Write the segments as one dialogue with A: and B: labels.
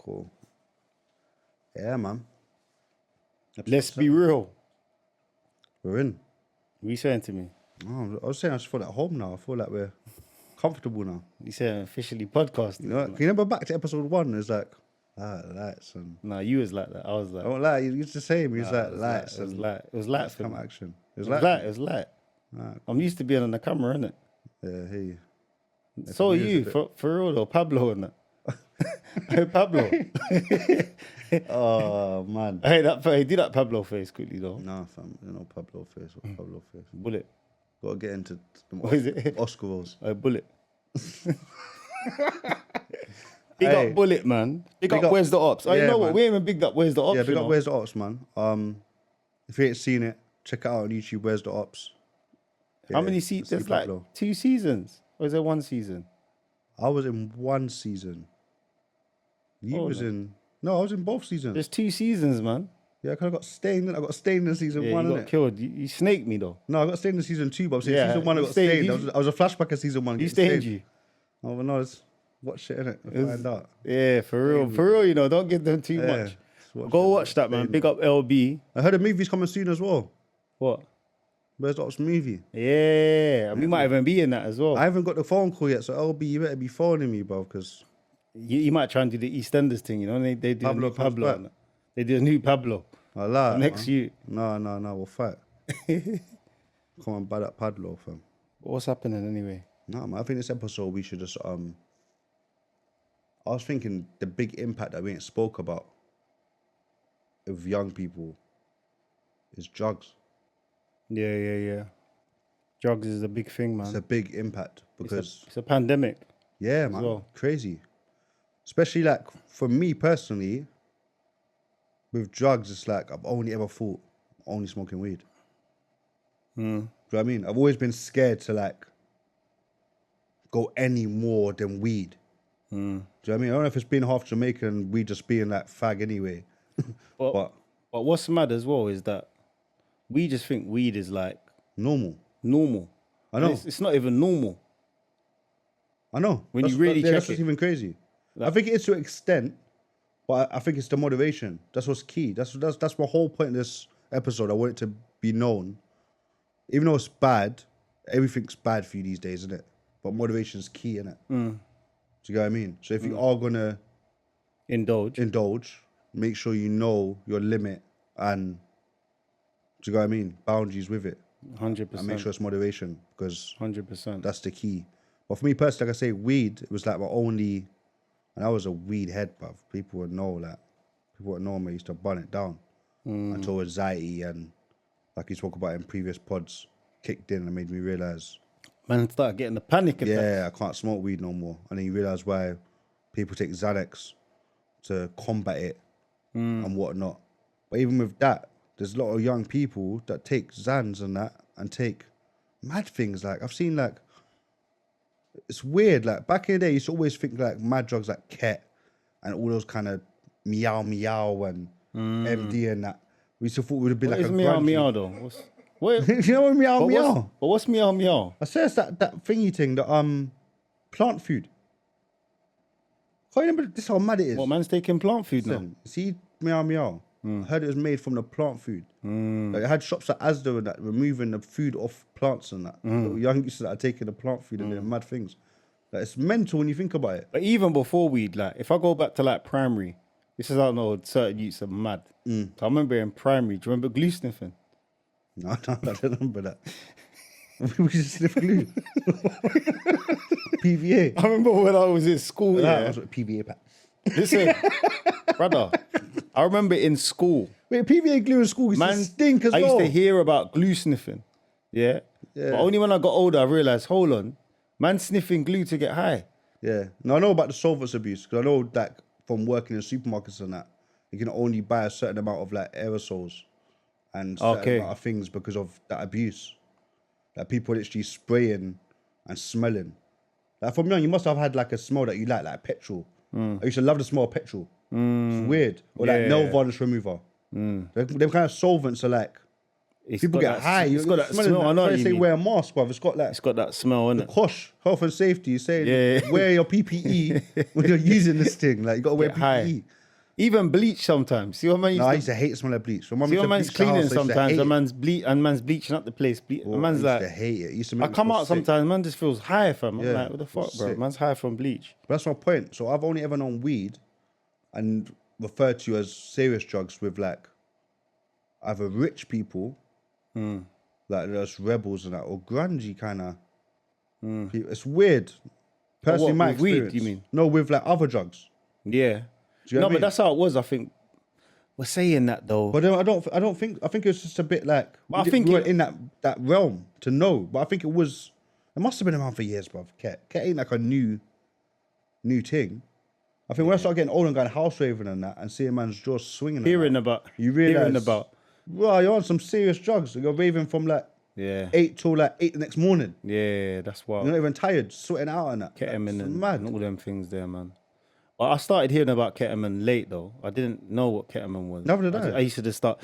A: Cool. Yeah, man.
B: Let's be real.
A: We're in.
B: What you saying to me?
A: Oh, I was saying I just feel at home now. I feel like we're comfortable now.
B: You saying officially podcast?
A: You know, can you remember back to episode 1? It's like, lights and...
B: No, you was like that. I was like...
A: I won't lie, you used to say me. It's like lights.
B: It was light. It was light for
A: come
B: me.
A: action.
B: It was light. It was light.
A: Right.
B: I'm used to being on the camera, innit?
A: Yeah, hey.
B: So are you, for real though. Pablo and that. Hey, Pablo.
A: Oh, man.
B: Hey, do that Pablo face quickly though.
A: Nah, fam. You know, Pablo face. What Pablo face?
B: Bullet.
A: Gotta get into
B: What is it?
A: Oscar roles.
B: Bullet. Big up Bullet, man. Big up Where's the Ops. Oh, you know what? We ain't even bigged up Where's the Ops.
A: Yeah, big up Where's the Ops, man. If you ain't seen it, check it out on YouTube. Where's the Ops?
B: How many seasons? There's like 2 seasons. Or is there 1 season?
A: I was in 1 season. You was in... No, I was in both seasons.
B: There's 2 seasons, man.
A: Yeah, I kind of got stained. I got stained in season 1.
B: You got killed. You snaked me though.
A: No, I got stained in season 2, but I'm saying season 1 I got stained. I was a flashback of season 1.
B: You stained you.
A: Oh, but no, it's watch it, innit? Find out.
B: Yeah, for real. For real, you know, don't give them too much. Go watch that, man. Big up LB.
A: I heard a movie's coming soon as well.
B: What?
A: Where's the Ops movie?
B: Yeah, we might even be in that as well.
A: I haven't got the phone call yet, so LB, you better be phoning me, bro, because...
B: You might try and do the EastEnders thing, you know? They do
A: Pablo
B: a new Pablo. They do a new Pablo.
A: I lie.
B: Next you.
A: No, we'll fight. Come on, buy that Pablo, fam.
B: What's happening anyway?
A: No, man, I think this episode we should just... I was thinking the big impact that we ain't spoke about of young people is drugs.
B: Yeah. Drugs is a big thing, man.
A: It's a big impact because...
B: It's a pandemic.
A: Yeah, man.
B: Well.
A: Crazy. Especially like for me personally, with drugs, it's like I've only ever thought only smoking weed. Do you know what I mean? I've always been scared to like go any more than weed. Do you know what I mean? I don't know if it's being half Jamaican, weed just being like fag anyway.
B: But what's mad as well is that we just think weed is like
A: normal. I know.
B: It's not even normal.
A: I know.
B: When you really check
A: that's
B: it.
A: even crazy. I think it is to an extent, but I think it's the motivation. That's what's key. That's my whole point of this episode. I want it to be known. Even though it's bad, everything's bad for you these days, isn't it? But motivation's key, isn't it? Do you know what I mean? So if you are gonna indulge, make sure you know your limit and do you know what I mean? Boundaries with it.
B: 100%.
A: And make sure it's motivation because
B: 100%.
A: that's the key. But for me personally, like I say, weed, it was like my only, and I was a weed head, bruv. People would know me, I used to burn it down until anxiety and, like you spoke about in previous pods, kicked in and made me realise.
B: Man, start getting the panic attack.
A: Yeah, I can't smoke weed no more. And then you realise why people take Xanax to combat it and whatnot. But even with that, there's a lot of young people that take Xans and that and take mad things. Like, I've seen like, it's weird. Like back in the day, you used to always think like mad drugs like Ket and all those kind of meow and MD and that. We used to thought it would have been
B: What
A: like
B: is
A: a
B: meow
A: grungy.
B: meow though?
A: You know what meow?
B: But what's meow meow?
A: I say it's that thingy thing, the plant food. Can't you remember this how mad it is?
B: What, man's taking plant food now?
A: Listen, see meow. I heard it was made from the plant food. Like it had shops at Asda and that removing the food off plants and that. Little youngsters that are taking the plant food and doing mad things. Like it's mental when you think about it.
B: But even before weed, like if I go back to like primary, this is how I know certain youths are mad. So I remember in primary, do you remember glue sniffing?
A: No, I don't remember that. We just sniff glue. PVA.
B: I remember when I was in school.
A: That was what PVA pack.
B: Listen, brother, I remember in school.
A: Wait, PVA glue in school used to stink as well.
B: I used to hear about glue sniffing. Yeah. But only when I got older, I realised, hold on, man sniffing glue to get high.
A: Yeah. No, I know about the solvents abuse because I know that from working in supermarkets and that, you can only buy a certain amount of like aerosols and certain amount of things because of that abuse. That people literally spraying and smelling. Like from young, you must have had like a smell that you like petrol. I used to love the smell of petrol. It's weird. Or like nail varnish remover. Them kind of solvents are like People get high.
B: It's got that smell. I know what you
A: say
B: mean.
A: wear a mask, bruv. It's got that
B: smell, innit?
A: Kosh, health and safety. You say
B: Yeah.
A: wear your PPE when you're using this thing. Like you got to wear
B: Get
A: PPE.
B: high. Even bleach sometimes. See what man used
A: No, I
B: to...
A: used to hate the smell of bleach. My mum
B: See
A: used
B: what
A: to
B: man's
A: bleach the house,
B: cleaning
A: I used to
B: sometimes.
A: hate
B: A
A: it.
B: man's bleaching up the place.
A: Oh,
B: Man's
A: I
B: like...
A: used to hate it. It used to make
B: I
A: me
B: come
A: feel
B: out
A: sick.
B: sometimes, man just feels high, fam. I'm
A: Yeah,
B: like, what the fuck, bro?
A: sick.
B: Man's high from bleach.
A: But that's my point. So I've only ever known weed and referred to as serious drugs with like either rich people, like there's rebels and that, or grungy kind of people. It's weird. Personally,
B: what,
A: my
B: with weed,
A: experience.
B: you mean?
A: No, with like other drugs.
B: Yeah.
A: Do you know what I mean?
B: But that's how it was, I think. We're saying that, though.
A: But then I don't think it's just a bit like
B: But
A: we weren't in that realm to know. But I think it must have been around for years, bruv. Ket ain't like a new thing. I think when I started getting older and going house raving and that and seeing man's jaws swinging,
B: Hearing about.
A: you realise,
B: Hearing about.
A: Well, you're on some serious drugs. You're raving from like
B: Yeah.
A: 8 till like 8 the next morning.
B: Yeah, that's wild.
A: You're not even tired, sweating out and that.
B: Ketamine
A: That's
B: and
A: mad.
B: all them things there, man. But I started hearing about ketamine late, though. I didn't know what ketamine was.
A: Neither did I.
B: I used to just start...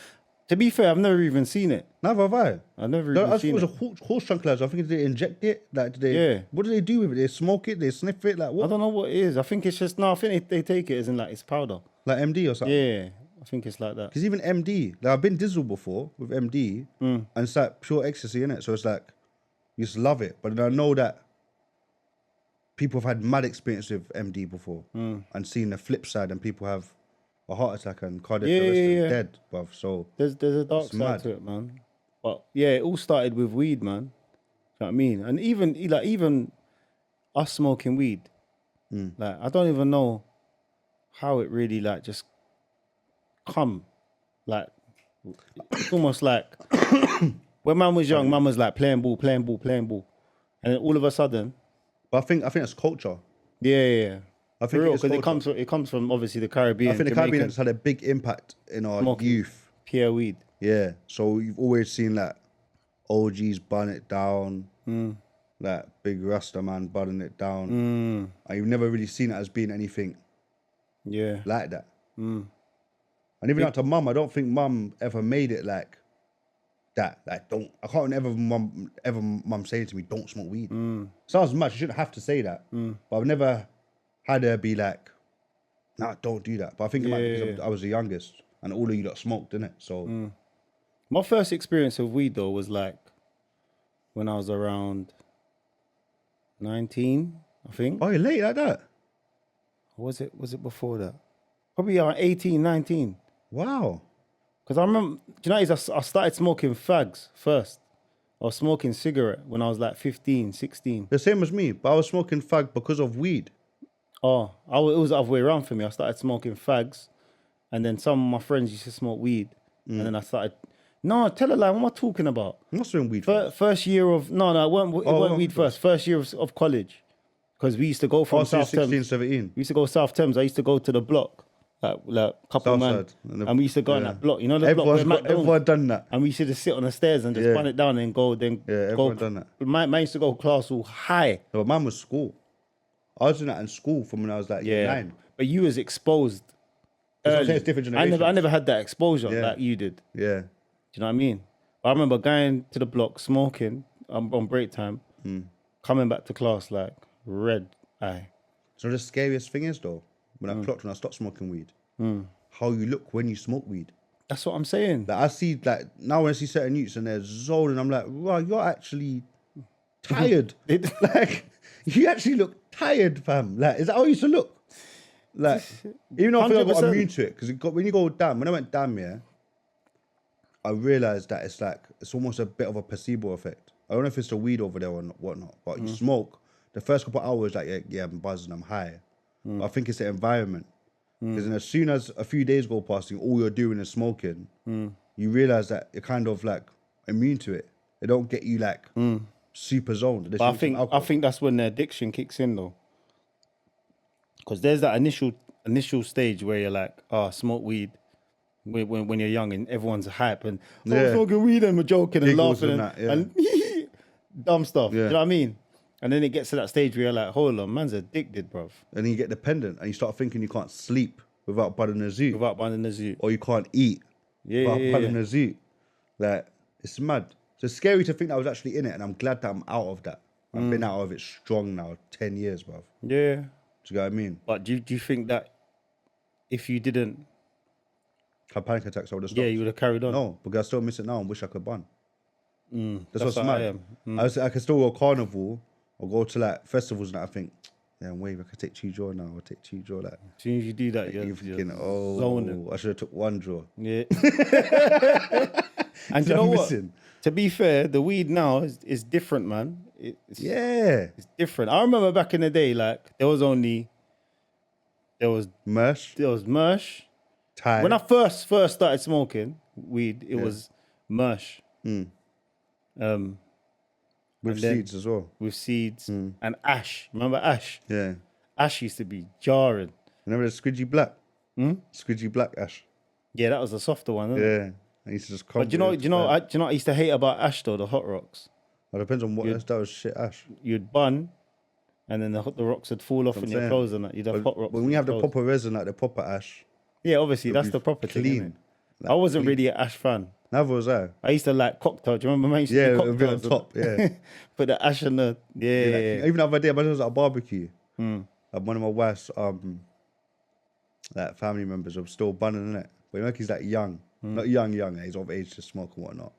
B: To be fair, I've never even seen it.
A: Never have I.
B: I've never
A: No,
B: even
A: I thought
B: seen
A: it
B: it.
A: was a horse tranquilizer. I think they inject it. Like,
B: Yeah.
A: What do they do with it? They smoke it. They sniff it. Like
B: I
A: what?
B: don't know what it is. I think it's just... No, I think they take it as in like it's powder.
A: Like MD or something.
B: Yeah, I think it's like that.
A: Because even MD, like I've been dizzled before with MD, and it's like pure ecstasy in it. So it's like you just love it. But then I know that people have had mad experience with MD before and seen the flip side, and people have a heart attack and cardiac arrest and dead, bruv. So
B: There's a dark
A: it's
B: side
A: mad.
B: to it, man. But yeah, it all started with weed, man. You know what I mean? And even us smoking weed, like I don't even know how it really like just come. Like it's almost like when man was young, man was like playing ball, and then all of a sudden,
A: but I think it's culture.
B: yeah.
A: I
B: For
A: think
B: real,
A: it's
B: because
A: culture.
B: it comes from obviously the Caribbean.
A: I think the
B: Jamaican,
A: Caribbean has had a big impact in our
B: Smoking.
A: youth.
B: Pierre weed.
A: Yeah. So you've always seen like OGs burn it down, like big Rasta man burning it down. And you've never really seen it as being anything
B: Yeah.
A: like that. And even out to mum, I don't think mum ever made it like that. Like I can't ever mum saying to me, don't smoke weed. Sounds much, you shouldn't have to say that. But I've never had her be like, nah, don't do that. But I think it might be because I was the youngest and all of you lot smoked, didn't it? So
B: My first experience of weed though was like when I was around 19, I think.
A: oh, you're late like that.
B: Or was it before that? Probably around 18, 19.
A: Wow.
B: Because I remember, do you know what it is? I started smoking fags first. I was smoking cigarette when I was like 15, 16.
A: The same as me, but I was smoking fag because of weed.
B: Oh, it was the other way around for me. I started smoking fags, and then some of my friends used to smoke weed, and then I started. No, tell a lie. What am I talking about?
A: I'm not smoking weed.
B: First year of no, it weren't weed first. First year of college, because we used to go from South
A: 16,
B: Thames.
A: 17.
B: We used to go South Thames. I used to go to the block, like a couple of man,
A: Southside.
B: and we used to go on that block. You know the block where McDonald's.
A: Everyone done that.
B: And we used to just sit on the stairs and just burn it down and go. Then
A: everyone done that.
B: Man used to go class all high.
A: No, but mine was school. I was doing that in school from when I was like year 9.
B: But you was exposed.
A: That's what I'm
B: Early.
A: saying, it's different generations.
B: I never had that exposure like you did.
A: Yeah.
B: Do you know what I mean? I remember going to the block, smoking on break time, coming back to class like red eye.
A: So the scariest thing is though, when I clocked when I stopped smoking weed, how you look when you smoke weed.
B: That's what I'm saying.
A: Like I see, like now when I see certain youths and they're zoning, I'm like, right, you're actually tired. Like you actually look tired, fam. Like is that how you used to look? Like even though I feel I got
B: 100%.
A: immune to it, because when you go down, when I went down, I realized that it's almost a bit of a placebo effect. I don't know if it's the weed over there or whatnot, but you smoke the first couple of hours, like yeah, I'm buzzing, I'm high. But I think it's the environment. Because then as soon as a few days go past and all you're doing is smoking, you realize that you're kind of like immune to it. They don't get you like super zoned.
B: But I think that's when the addiction kicks in though. Because there's that initial stage where you're like, smoke weed when you're young and everyone's hype and smoking weed and we're joking and
A: Giggles
B: laughing
A: and
B: and dumb stuff.
A: Yeah.
B: You know what I mean? And then it gets to that stage where you're like, hold on, man's addicted, bruv.
A: And then you get dependent and you start thinking you can't sleep without budding a zoo.
B: Without buying the zoo.
A: Or you can't eat without budding
B: yeah.
A: a zoo. Like, It's mad. So it's scary to think that I was actually in it, and I'm glad that I'm out of that. I've been out of it strong now, 10 years, bruv.
B: Yeah.
A: Do you get what I mean?
B: But do you think that if you didn't,
A: Had panic attacks, I would have stopped.
B: yeah, you would have carried on?
A: No, because I still miss it now and wish I could bun. That's what's
B: how
A: mad.
B: I am.
A: I can still go carnival or go to like festivals and I think, yeah, wave, I could take 2 draw now. I'll take 2 draw. Like,
B: As soon as you do that,
A: you're thinking,
B: zoning.
A: I should have took 1 draw.
B: Yeah. And you know what? To be fair, the weed now is different, man. It's different. I remember back in the day, like there was Mersh.
A: Thai.
B: When I first started smoking weed, it was Mersh.
A: With seeds as well.
B: With seeds and ash. Remember ash?
A: Yeah.
B: Ash used to be jarring.
A: Remember the squidgy black? Squidgy black ash.
B: Yeah, that was the softer one, isn't it?
A: Yeah. I used to just come.
B: But do you know what I used to hate about ash though, the hot rocks?
A: It depends on what that was shit ash.
B: You'd bun and then the rocks would fall off in your clothes and that. You'd have hot rocks.
A: When we have the proper resin, like the proper ash.
B: Yeah, obviously that's the proper thing. Isn't it?
A: Like
B: I wasn't really an ash fan.
A: Never was I.
B: I used to like cocktail. Do you remember man used to
A: Yeah,
B: do
A: a bit on
B: cocktails?
A: top, yeah.
B: Put the ash in the yeah.
A: Even the other day, I was at a barbecue. One of my wife's like family members were still bunning in it. But you know, like he's like young. Not young, he's of age to smoke and whatnot.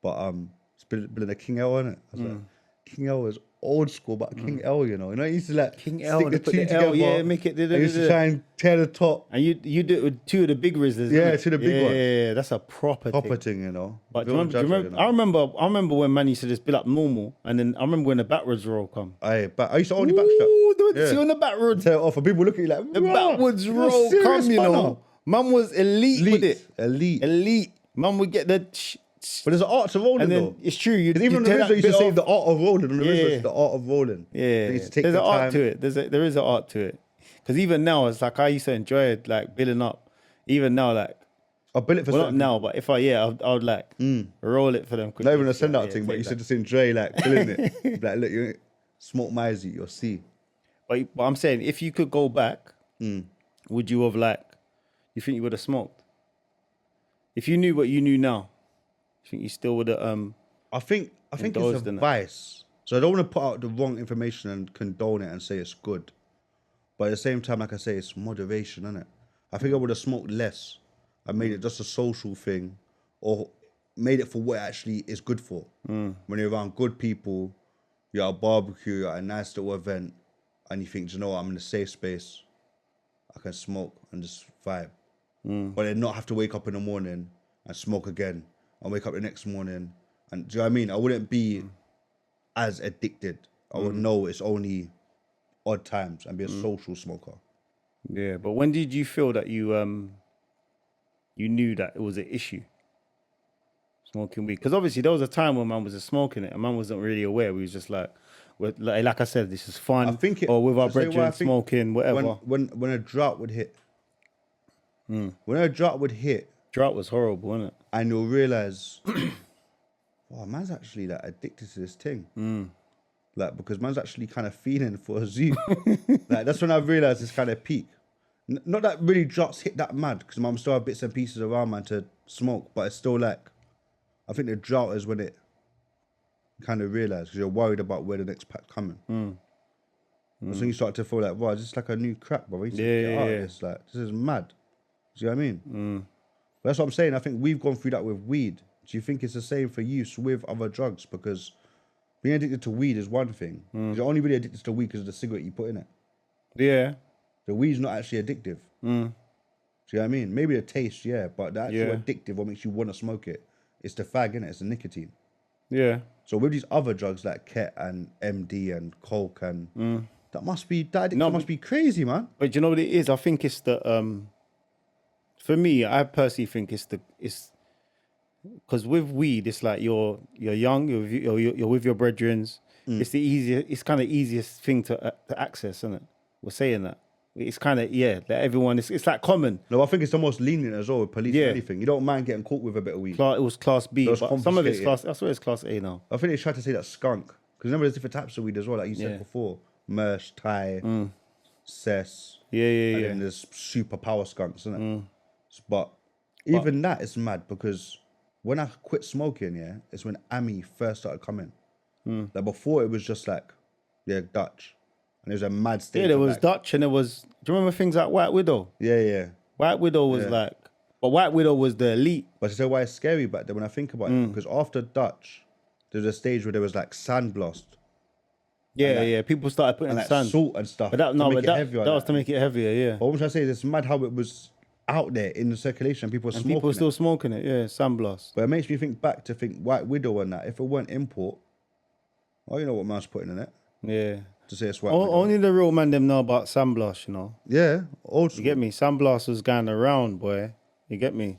A: But it's been a King L in it. I was like, King L is old school, but King L, you know, he used to like
B: King L,
A: stick the
B: put
A: two
B: the L,
A: together.
B: yeah, make it.
A: He used to try and tear the top.
B: And you do it with 2 of the big Rizzlers.
A: Yeah, 2 of the big ones.
B: Yeah, that's a proper
A: thing, you know.
B: But do you remember, I remember when man used to just build up normal, and then I remember when the backwards roll come.
A: But I used to only backstrap.
B: Ooh, see on the backwards.
A: Tear it off, and people look at you like,
B: The backwards roll come, you know. Man was elite with it. Elite. Man would get the.
A: But there's an art to rolling,
B: and then
A: though.
B: it's true.
A: Even on the Rizzo used to say the art of rolling. On the Rizzo, it's the art of rolling.
B: Yeah, there's an art to it. There is an art to it. Because even now, it's like I used to enjoy it, like building up. Even now, like
A: I'll build it for
B: not now, but if I would like roll it for them.
A: Not even a send out thing, but you should just enjoy like building it. Like, look, you smoke Misuse, you'll see.
B: But I'm saying, if you could go back, would you have you think you would have smoked? If you knew what you knew now, you think you still would have
A: I think it's a vice. So I don't want to put out the wrong information and condone it and say it's good. But at the same time, like I say, it's moderation, isn't it? I think I would have smoked less. I made it just a social thing, or made it for what it actually is good for. When you're around good people, you're at a barbecue, you're at a nice little event, and you think, do you know what, I'm in a safe space. I can smoke and just vibe. But then not have to wake up in the morning and smoke again, and wake up the next morning. And do you know what I mean? I wouldn't be as addicted. I would know it's only odd times and be a social smoker.
B: Yeah, but when did you feel that you knew that it was an issue? Smoking weed. Because obviously there was a time when man was just smoking it and man wasn't really aware. We was just like I said, this is fun.
A: I think
B: or with our brethren smoking, whatever.
A: When a drought would hit. When a drought would hit.
B: Drought was horrible, wasn't it?
A: And you'll realise, wow, man's actually like addicted to this thing. Like, because man's actually kind of feeling for a zoo. Like, that's when I realised it's kind of peak. Not that really droughts hit that mad, because man still have bits and pieces around, man, to smoke. But it's still like, I think the drought is when it kind of realise, because you're worried about where the next pack's coming. That's when you start to feel like, wow, this is like a new crack, bro. It's like, this is mad. Do you know what I mean? But that's what I'm saying. I think we've gone through that with weed. Do you think it's the same for use with other drugs? Because being addicted to weed is one thing. You're only really addicted to weed because of the cigarette you put in it.
B: Yeah.
A: The weed's not actually addictive. Do you know what I mean? Maybe the taste, yeah, but the actual addictive, what makes you want to smoke it, it's the fag, innit? It's the nicotine.
B: Yeah.
A: So with these other drugs like Ket and MD and Coke and that addiction must be crazy, man.
B: But you know what it is? I think it's the for me, I personally think it's because with weed, it's like you're young, you're with your brethrens. It's kind of easiest thing to access, isn't it? We're saying that. It's kind of, that everyone, it's like common.
A: No, I think it's the most lenient as well with police and anything. You don't mind getting caught with a bit of weed.
B: It was class B, but some of it's class, I swear it's class A now.
A: I think they tried to say that skunk. Because remember there's different types of weed as well, like you said before. Mersh, Thai, Cess.
B: Yeah.
A: And then there's super power skunks, isn't it? But even that is mad because when I quit smoking, yeah, it's when Ami first started coming. Like before, it was just like, yeah, Dutch, and it was a mad stage.
B: Yeah, there
A: of
B: was
A: like,
B: Dutch and there was. Do you remember things like White Widow?
A: yeah.
B: White Widow was like, but White Widow was the elite.
A: But you say why it's scary back then when I think about it, because after Dutch, there's a stage where there was like Sandblast.
B: Yeah,
A: like-
B: yeah. People started putting
A: And like
B: sand.
A: salt and stuff.
B: But that
A: to
B: no,
A: make
B: but
A: it
B: that,
A: heavier.
B: that was to make it heavier. Yeah.
A: But what I'm trying to say is it's mad how it was out there in the circulation. People were
B: And
A: smoking
B: people were still
A: it.
B: smoking it. Yeah, sandblast.
A: But it makes me think back to think White Widow and that. If it weren't import, well, you know what man's putting in it
B: Yeah.
A: to say it's White Widow.
B: Only the real man them know about sandblast. You know.
A: Yeah, old
B: You
A: school.
B: get me? Sandblast was going around, boy. You get me?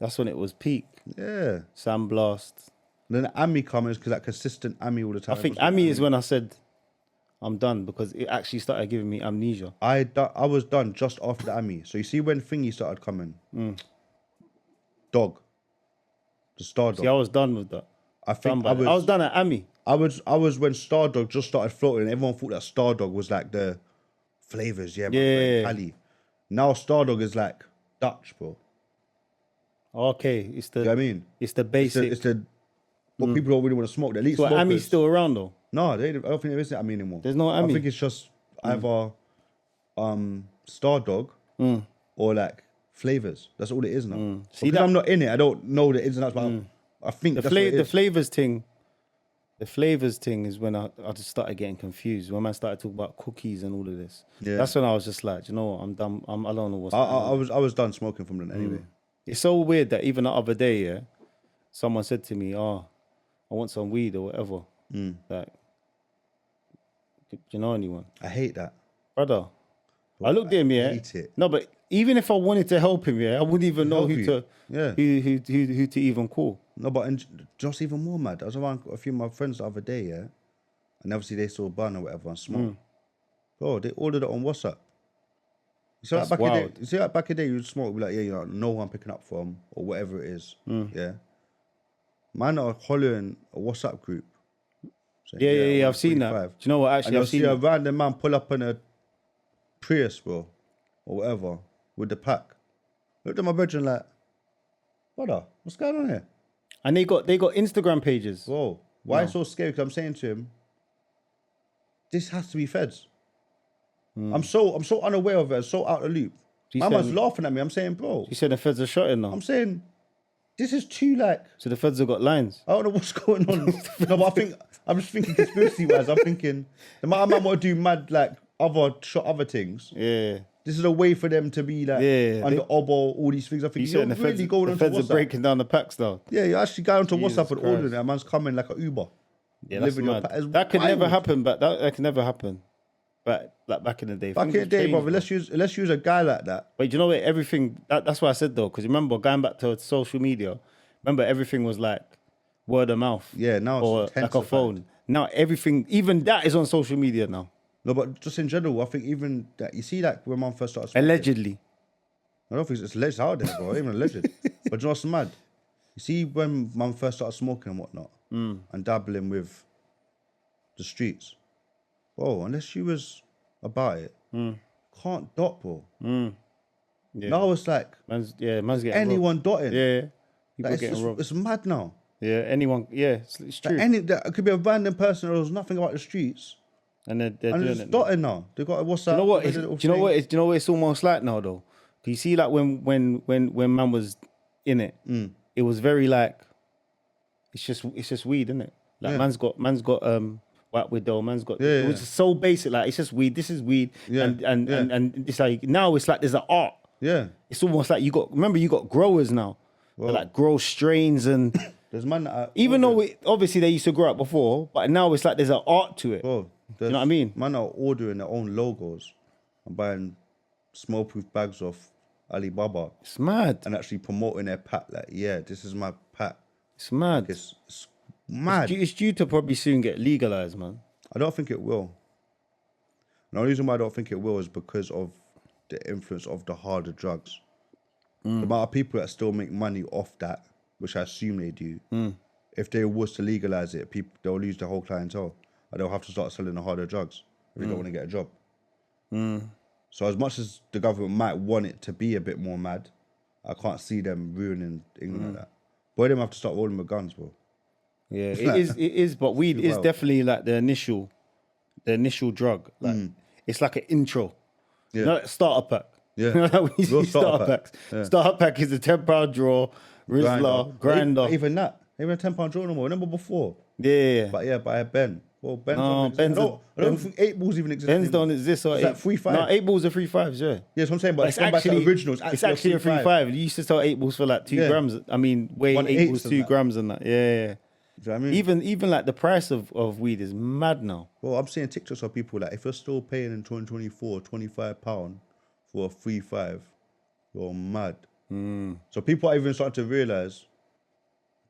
B: That's when it was peak.
A: Yeah.
B: Sandblast.
A: And then Ami comes because that consistent Ami all the time.
B: I think Ami is when I said I'm done because it actually started giving me amnesia.
A: I was done just after the Ami. So you see when Thingy started coming, Dog, the Star Dog.
B: See, I was done with that.
A: I think
B: I was done at Ami.
A: I was when Star Dog just started floating, and everyone thought that Star Dog was like the flavors, yeah,
B: Yeah.
A: Cali. Now Star Dog is like Dutch, bro.
B: Okay, it's the
A: You know what I mean?
B: it's the
A: It's
B: basic.
A: the what people don't really want to smoke. The elite
B: So
A: smokers.
B: Ami's still around though.
A: No, I don't think there is Ami anymore.
B: There's no Ami.
A: I think it's just either Star Dog or like flavors. That's all it is now.
B: See
A: Because
B: that-
A: I'm not in it, I don't know the ins and outs. But I think that's what it
B: The
A: is.
B: flavors thing is when I just started getting confused. When I started talking about cookies and all of this.
A: Yeah.
B: That's when I was just like, you know what, I'm done. I don't know what's going on.
A: I was done smoking from then anyway.
B: It's so weird that even the other day, yeah, someone said to me, "Oh, I want some weed or whatever." Like, do you know anyone,
A: I hate that.
B: brother? I looked at him, yeah.
A: hate it.
B: No, but even if I wanted to help him, yeah, I wouldn't even know
A: Help
B: who
A: you.
B: to,
A: Yeah.
B: who to even call.
A: No, but and just even more mad. I was around a few of my friends the other day, yeah, and obviously they saw bun or whatever and smoke. Bro, they ordered it on WhatsApp. You see, like
B: That's
A: back in the
B: wild.
A: day, you see, like back in the day, you'd smoke, be like, yeah, you know, no one picking up from or whatever it is. Yeah, man are hollering a WhatsApp group. saying,
B: Yeah,
A: I
B: I've seen that.
A: 45.
B: Do you know what?
A: And
B: Actually,
A: you'll
B: I've
A: see
B: seen
A: a
B: that.
A: random man pull up in a Prius, bro, or whatever, with the pack. Looked at my brethren like, brother, what's going on here?
B: And they got Instagram pages.
A: Whoa, why it's so scary? Because I'm saying to him, this has to be feds. I'm so unaware of it, and so out of the loop.
B: He
A: My man's
B: said-
A: laughing at me. I'm saying, bro,
B: He said the feds are shotting now.
A: I'm saying, this is too like,
B: So the feds have got lines.
A: I don't know what's going on. No, but I'm just thinking conspiracy wise. I'm thinking the man want to do mad like other things.
B: Yeah.
A: This is a way for them to be like
B: Yeah,
A: under Obo, all these things. I
B: He
A: think
B: said
A: you're
B: the
A: really
B: feds,
A: going
B: the
A: onto
B: feds are
A: WhatsApp.
B: breaking down the packs now.
A: Yeah, you actually go onto
B: Jesus
A: WhatsApp and ordering
B: Christ.
A: it. A man's coming like an Uber.
B: Yeah, that's
A: Delivering your
B: mad.
A: it's
B: That could never
A: wild.
B: happen, but that could never happen. But like back in the day.
A: Back in
B: Things
A: the
B: have
A: day,
B: changed,
A: brother, let's use a guy like that.
B: But you know what? Everything. That's why I said though, because remember going back to social media. Remember everything was like word of mouth.
A: Yeah, now it's
B: or like a
A: intensified.
B: phone. Now everything, even that is on social media now.
A: No, but just in general, I think even that you see like when man first started smoking,
B: Allegedly.
A: I don't think it's alleged out there, bro. Even alleged. But you know what's mad? You see when man first started smoking and whatnot, and dabbling with the streets, bro. Unless you was about it, can't dot, bro.
B: Yeah.
A: Now it's like
B: Man's getting
A: anyone dotting.
B: robbed. Yeah. People
A: Like, it's,
B: getting
A: just,
B: robbed.
A: it's mad now.
B: Yeah, anyone. Yeah, it's true.
A: Like that could be a random person who knows nothing about the streets,
B: and they're
A: and
B: doing
A: it's
B: it. now.
A: dotting now. They got a WhatsApp.
B: Do you know what?
A: they
B: It's,
A: did a
B: do
A: little
B: you know
A: thing.
B: what? It's, do you know what it's almost like now though? Do you see like when man was in it, it was very like it's just weed, isn't it? Like
A: Yeah.
B: man's got White Widow, man's got
A: Yeah,
B: it was so basic, like it's just weed, this is weed.
A: Yeah,
B: And it's like now it's like there's an art.
A: Yeah,
B: It's almost like you got growers now. They like grow strains and
A: there's man. That
B: even though obviously they used to grow up before, but now it's like there's an art to it.
A: bro,
B: you know what I mean?
A: Man are ordering their own logos and buying small-proof bags off Alibaba
B: It's mad.
A: and actually promoting their pack. Like, yeah, this is my pack.
B: It's mad.
A: It's mad.
B: It's due to probably soon get legalized, man.
A: I don't think it will. And the only reason why I don't think it will is because of the influence of the harder drugs. The amount of people that still make money off that, which I assume they do, if they was to legalize it, they'll lose the whole clientele. And they'll have to start selling the harder drugs if they don't want to get a job. So as much as the government might want it to be a bit more mad, I can't see them ruining England like that. Boy, them have to start rolling with guns, bro.
B: Yeah, it is, but weed is
A: wild.
B: definitely like the initial drug. Like it's like an intro.
A: Yeah.
B: You know, like starter pack.
A: Yeah.
B: You know, like when you
A: Real
B: see starter packs.
A: Yeah.
B: Starter pack is a 10-pound draw, Rizzler, grinder.
A: Even that. Even a 10-pound draw no more. Remember before?
B: Yeah.
A: But yeah, by Ben. Well, Ben's
B: No,
A: don't exist. I don't think 8 balls even exist.
B: Bens
A: anymore.
B: don't exist. Or
A: Is that 3.5?
B: No, 8 balls are 3.5s, yeah.
A: Yeah, that's what I'm saying. But
B: It's
A: it's back to the original.
B: It's actually a 3.5. You used to sell 8 balls for like 2 grams. I mean, weigh 8 balls, 2 grams and that. Yeah.
A: Do you know what I mean?
B: Even like the price of weed is mad now.
A: Well, I'm seeing TikToks of people like, if you're still paying in 2024 £25 for a 3.5, you're mad. So people are even starting to realise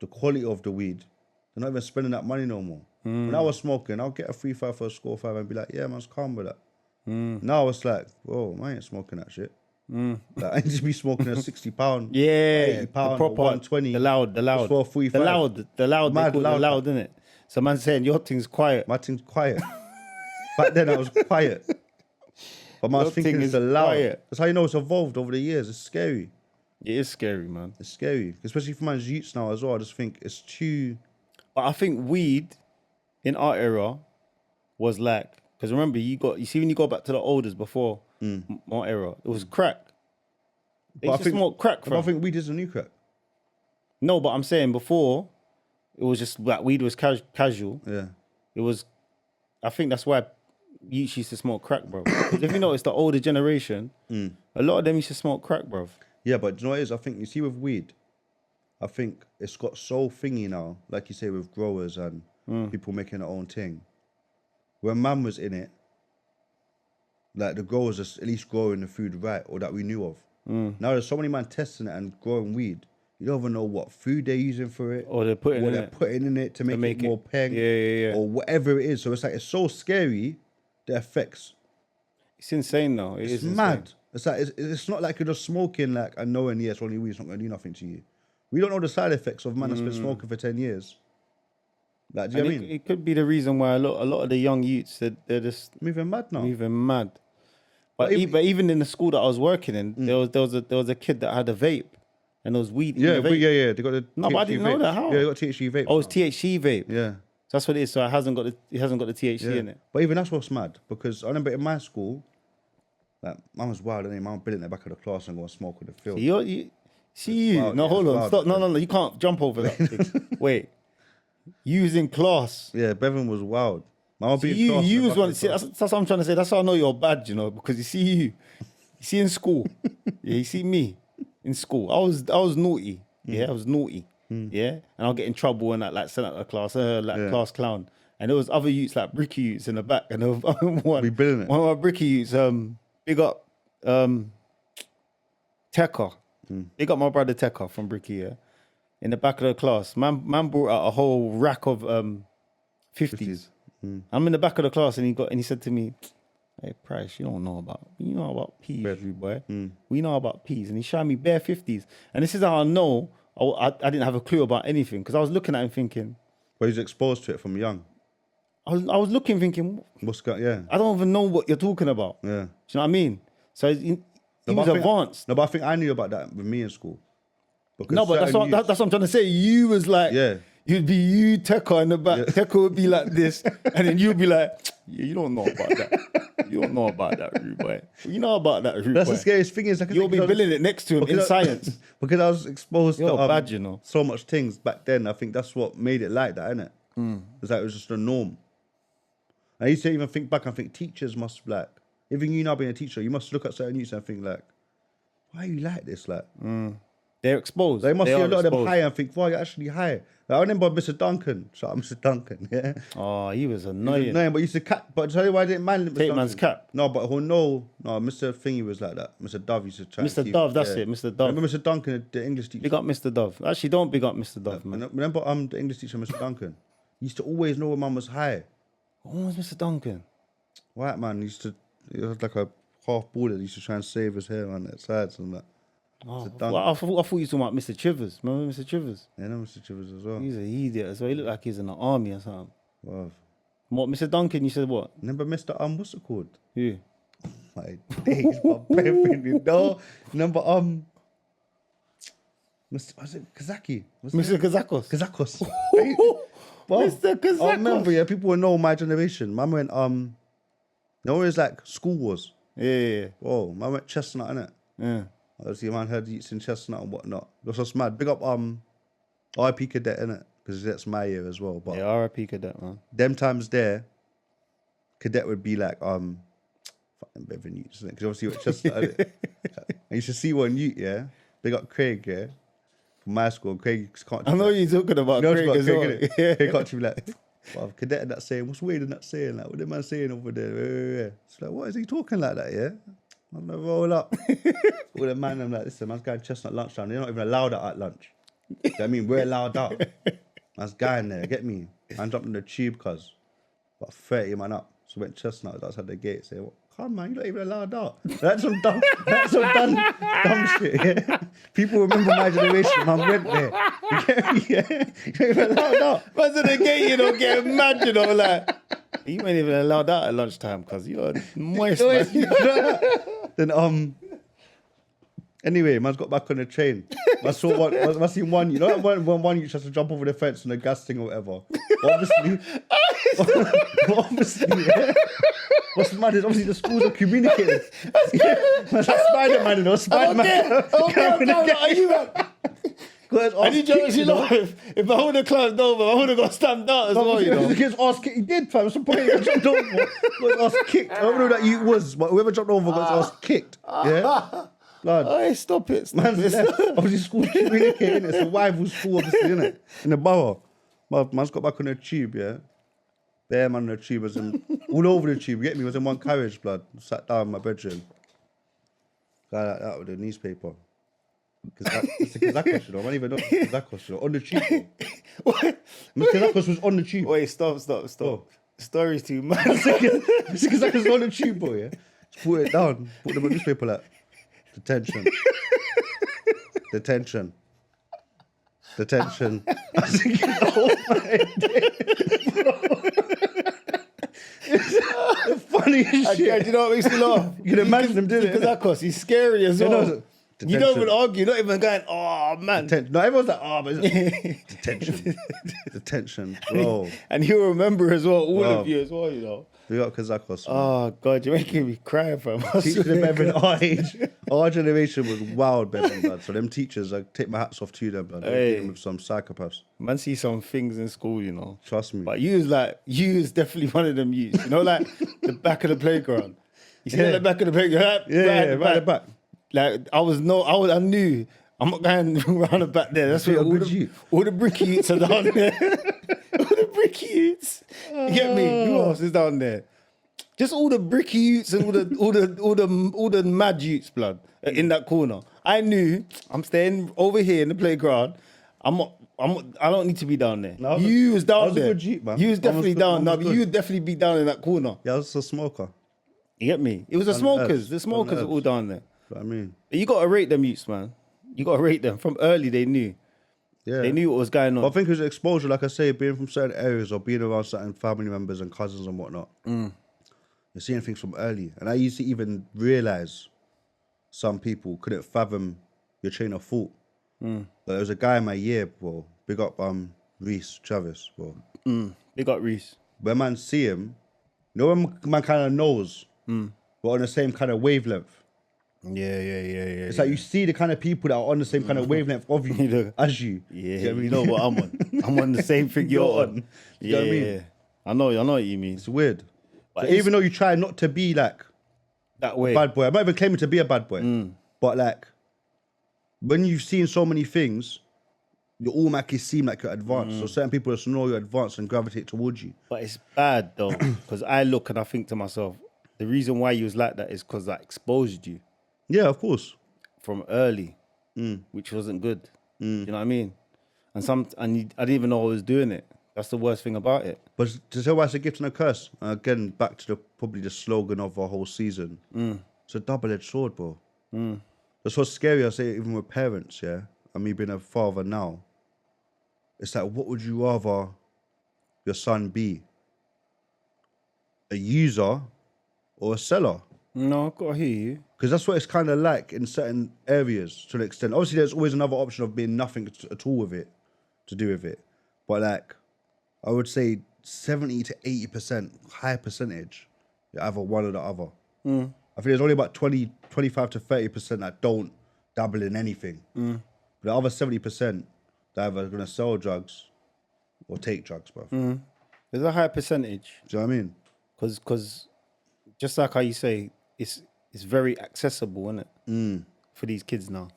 A: the quality of the weed. They're not even spending that money no more. When I was smoking, I'll get a 3.5 for a score 5 and be like, yeah, man's calm with that. Now it's like, whoa, I ain't smoking that shit. Like, I need to be smoking a £60,
B: Yeah,
A: £80,
B: the proper,
A: or £120.
B: the loud,
A: just for a 3.5.
B: the loud,
A: Mad
B: they call it
A: loud.
B: the loud, innit? So man's saying your thing's quiet.
A: My thing's quiet. Back then I was quiet. But man, I
B: Your
A: was thinking
B: thing
A: it's
B: is
A: the loud.
B: quiet.
A: That's how you know it's evolved over the years. It's scary.
B: It is scary, man.
A: It's scary. Especially for man's youths now as well. I just think it's too...
B: But I think weed in our era was like, because remember, you see when you go back to the oldest before our era, it was crack. They used to smoke crack,
A: But I
B: fam.
A: think weed is a new crack.
B: No, but I'm saying before, it was just like weed was casual.
A: Yeah.
B: It was, I think that's why youths used to smoke crack, bro. 'Cause if you notice, the older generation, a lot of them used to smoke crack, bro.
A: Yeah, but do you know what it is? I think, you see with weed, I think it's got so thingy now, like you say with growers and people making their own thing. When man was in it, like the growers are at least growing the food right, or that we knew of. Now there's so many man testing it and growing weed. You don't even know what food they're using for it,
B: Or they're putting
A: what
B: in
A: they're
B: it.
A: putting in it to make it more peng,
B: Yeah.
A: or whatever it is. So it's like it's so scary. The effects,
B: It's insane now. It
A: it's
B: is
A: mad.
B: insane.
A: It's like it's not like you're just smoking like and knowing yes, only weed, it's not gonna do nothing to you. We don't know the side effects of man that's been smoking for 10 years. Like, do you know what I mean?
B: It could be the reason why a lot of the young youths they're just
A: Moving mad now.
B: moving mad. But even in the school that I was working in, there was a kid that had a vape, and there was weed in
A: Yeah,
B: the
A: but
B: vape.
A: yeah. They got the
B: No, but I didn't know
A: vapes.
B: that. How?
A: Yeah, they got THC vape.
B: Oh, it's THC vape.
A: Yeah.
B: That's what it is. So it hasn't got the THC
A: Yeah.
B: in it.
A: But even that's what's mad, because I remember in my school, like, man was wild, and man building in the back of the class and go and smoke with the field.
B: See you.
A: wild,
B: No,
A: yeah,
B: hold
A: it's
B: on.
A: wild,
B: Stop. No. You can't jump over that thing. Wait. You was in class.
A: Yeah, Bevan was wild. Man would be in
B: You
A: class in the
B: was
A: back
B: one.
A: of the
B: See,
A: class.
B: that's what I'm trying to say. That's how I know you're bad, you know, because you see in school. Yeah, you see me in school. I was naughty. Yeah, I was naughty. Yeah, and I'll get in trouble and like sent out of class, class clown. And there was other youths like bricky youths in the back, and there was one
A: We building it.
B: of my bricky youths. Big up, Tekka. Big up my brother Tekka from Bricky. Yeah, in the back of the class, man brought out a whole rack of 50s. I'm in the back of the class, and he said to me, "Hey, Price, you know about peas, rude boy. We know about peas." And he showed me bare 50s. And this is how I know I didn't have a clue about anything, because I was looking at him thinking,
A: But he's exposed to it from young.
B: I was looking thinking,
A: Yeah.
B: I don't even know what you're talking about.
A: Yeah.
B: Do you know what I mean? So he
A: No,
B: was
A: but I think-
B: advanced.
A: No, but I think I knew about that with me in school. Because
B: No, but that's
A: certain
B: what
A: youths-
B: I'm trying to say. You was like,
A: Yeah.
B: you'd be you, Tekka in the back. Tekka would be like this, and then you'd be like, yeah, you don't know about that. You don't know about that, rude boy. You know about that, rude
A: That's
B: boy.
A: the scariest thing is, like,
B: You'll be billing it next to him in
A: because I-
B: science.
A: because I was exposed
B: You're
A: to
B: bad, you know.
A: so much things back then. I think that's what made it like that, innit? It's like it was just a norm. I used to even think back and think teachers must like, even you now being a teacher, you must look at certain youths and think like, why are you like this? Like,
B: They're exposed.
A: they must see
B: are
A: a lot of them
B: exposed.
A: high and think, why you're actually high. Like, I remember Mr. Duncan. Shout out Mr. Duncan, yeah.
B: Oh, he was annoying.
A: No, but he used to cap. But tell you why I didn't mind Mr.
B: Take
A: Duncan.
B: man's cap.
A: No, but no, Mr. Thingy was like that. Mr. Dove used to try.
B: Mr.
A: and keep-
B: Dove, that's it, Mr. Dove.
A: Remember Mr. Duncan, the English teacher.
B: Big up Mr. Dove. Actually, don't big up Mr. Dove, man.
A: Remember the English teacher, Mr. Duncan. He used to always know when man was high.
B: What was Mr. Duncan?
A: White man he was like a half baller. He used to try and save his hair on the sides and that.
B: Oh,
A: Duncan.
B: well, I thought you were talking about Mr. Chivers. Remember Mr. Chivers?
A: Yeah, no, Mr. Chivers as well.
B: He's an idiot as well. He looked like he's in the army or something.
A: Wow.
B: What, Mr. Duncan, you said what?
A: Remember Mr. What's it called?
B: Who?
A: My days, my baby, no. Remember Was it Kazaki?
B: Mr. Kazakos.
A: Kazakos.
B: Mr. Kazakos.
A: I remember, yeah, people will know my generation. Man went, no, it was like School Wars.
B: Yeah.
A: Oh, man went Chestnut, innit?
B: Yeah.
A: Obviously, man heard Yeats in Chestnut and whatnot. That's what's mad. Big up RIP Cadet, innit? Because that's my year as well. But
B: yeah, RIP Cadet, man.
A: them times there, Cadet would be like, fucking Bevan Yeats, innit? Because obviously, with Chestnut, innit? And you should see one Yeat, yeah? Big up Craig, yeah? From my school, Craig can't.
B: I know you're talking about Craig as well.
A: Yeah. Craig can't be like, well, Cadet and that saying, what's Wade in that saying? Like, what the man saying over there? Yeah. It's like, what is he talking like that, yeah? I'm gonna roll up. All the man, I'm like, listen, man's going Chestnut lunchtime. They're not even allowed out at lunch. You know what I mean? We're allowed out. Man's going there, get me? Man jumped in the tube, cuz. About 30 man up. So went Chestnut outside the gate, say, well, come man, you're not even allowed out. That's some dumb shit, yeah? People remember my generation, man went there. You get me? Yeah? You're not even allowed out.
B: Man, to the gate, you don't get mad, you know, like, you ain't even allowed out at lunchtime, cuz you're moist, man.
A: Then, anyway, man's got back on the train. I seen one, you know, when you just to jump over the fence on the gas thing or whatever. Obviously, yeah. What's mad is obviously the schools are communicating. That's Spider-Man, you know, Spider-Man.
B: Are you man? I need you to know if I would have climbed over, I would have got stamped out as well, you know.
A: The kid's ass kicked. He did, fam. Some point he jumped over. Got ass kicked. I don't know that you was, but whoever jumped over got his ass kicked. Yeah? Blood.
B: Hey, stop it.
A: Obviously, school communicating. It's a rival school, obviously, isn't it? In the borough. Man's got back on the tube, yeah? Bare man on the tube was all over the tube. You get me? Was in one carriage, blood. Sat down in my bedroom. Guy like that with the newspaper. It's a Kazakos, you know. I don't even know it's Kazakos, you know. On the tube. What? Kazakos was on the tube.
B: Wait, stop. Oh. The story's too much.
A: It's Kazakos was on the tube, boy, yeah? Just put it down. Put them on the newspaper like, detention. Detention. Detention. I was thinking, oh my day. The funniest shit.
B: Do you know what makes me laugh?
A: You can imagine him doing it.
B: Kazakos, he's scary as well. You don't even argue, you're not even going, oh man.
A: No, everyone's like, oh, but detention. Detention, bro.
B: And he'll remember as well, all of you as well, you know.
A: We got Kazakos.
B: Oh God, you're making me cry, fam.
A: Teachers in Bevan, our age, our generation was wild, Bevan, blood. So them teachers, I take my hats off to them, blood. They're dealing with some psychopaths.
B: Man, see some things in school, you know.
A: Trust me.
B: But you was definitely one of them youths. You know, like the back of the playground. You see the back of the playground?
A: Right at the back.
B: Like I knew I'm not going around the back there. That's where all the bricky youths are down there. All the bricky youths. You get me? Who else is down there? Just all the bricky youths and all the mad youths, blood, in that corner. I knew I'm staying over here in the playground. I don't need to be down there. No, you was down there. You was definitely down. No, but you would definitely be down in that corner.
A: Yeah, I was a smoker.
B: You get me? It was the smokers. The smokers are all down there.
A: What I mean,
B: you got to rate them youths, man. You got to rate them. From early, they knew. Yeah. They knew what was going on.
A: But I think it was exposure, like I say, being from certain areas or being around certain family members and cousins and whatnot. You're seeing things from early. And I used to even realise some people couldn't fathom your chain of thought. But there was a guy in my year, bro. Big up Reese Travis, bro.
B: Big up Reese.
A: When man see him, you know when man kind of knows, we're on the same kind of wavelength.
B: Yeah.
A: It's like you see the kind of people that are on the same kind of wavelength of you as you.
B: Yeah, you know what I'm on. I'm on the same thing you're on.
A: You know what I mean?
B: Yeah. I know what you mean.
A: It's weird. So even though you try not to be like
B: that way,
A: a bad boy, I'm not even claiming to be a bad boy, but like when you've seen so many things, you automatically seem like you're advanced. So certain people just know you're advanced and gravitate towards you.
B: But it's bad though, because I look and I think to myself, the reason why you was like that is because I exposed you.
A: Yeah, of course.
B: From early, which wasn't good. You know what I mean? And I didn't even know I was doing it. That's the worst thing about it.
A: But to tell why it's a gift and a curse, again, back to probably the slogan of our whole season. It's a double-edged sword, bro. That's what's scary, I say, even with parents, yeah? And me being a father now. It's like, what would you rather your son be? A user or a seller?
B: No, I gotta hear you.
A: Because that's what it's kind of like in certain areas to an extent. Obviously, there's always another option of being nothing at all with it, to do with it. But like, I would say 70 to 80%, high percentage, you're either one or the other. I think there's only about 25 to 30% that don't dabble in anything. But the other 70%, they're either going to sell drugs or take drugs, bro.
B: There's a high percentage.
A: Do you know what I mean?
B: Because just like how you say, it's very accessible, isn't it? For these kids now.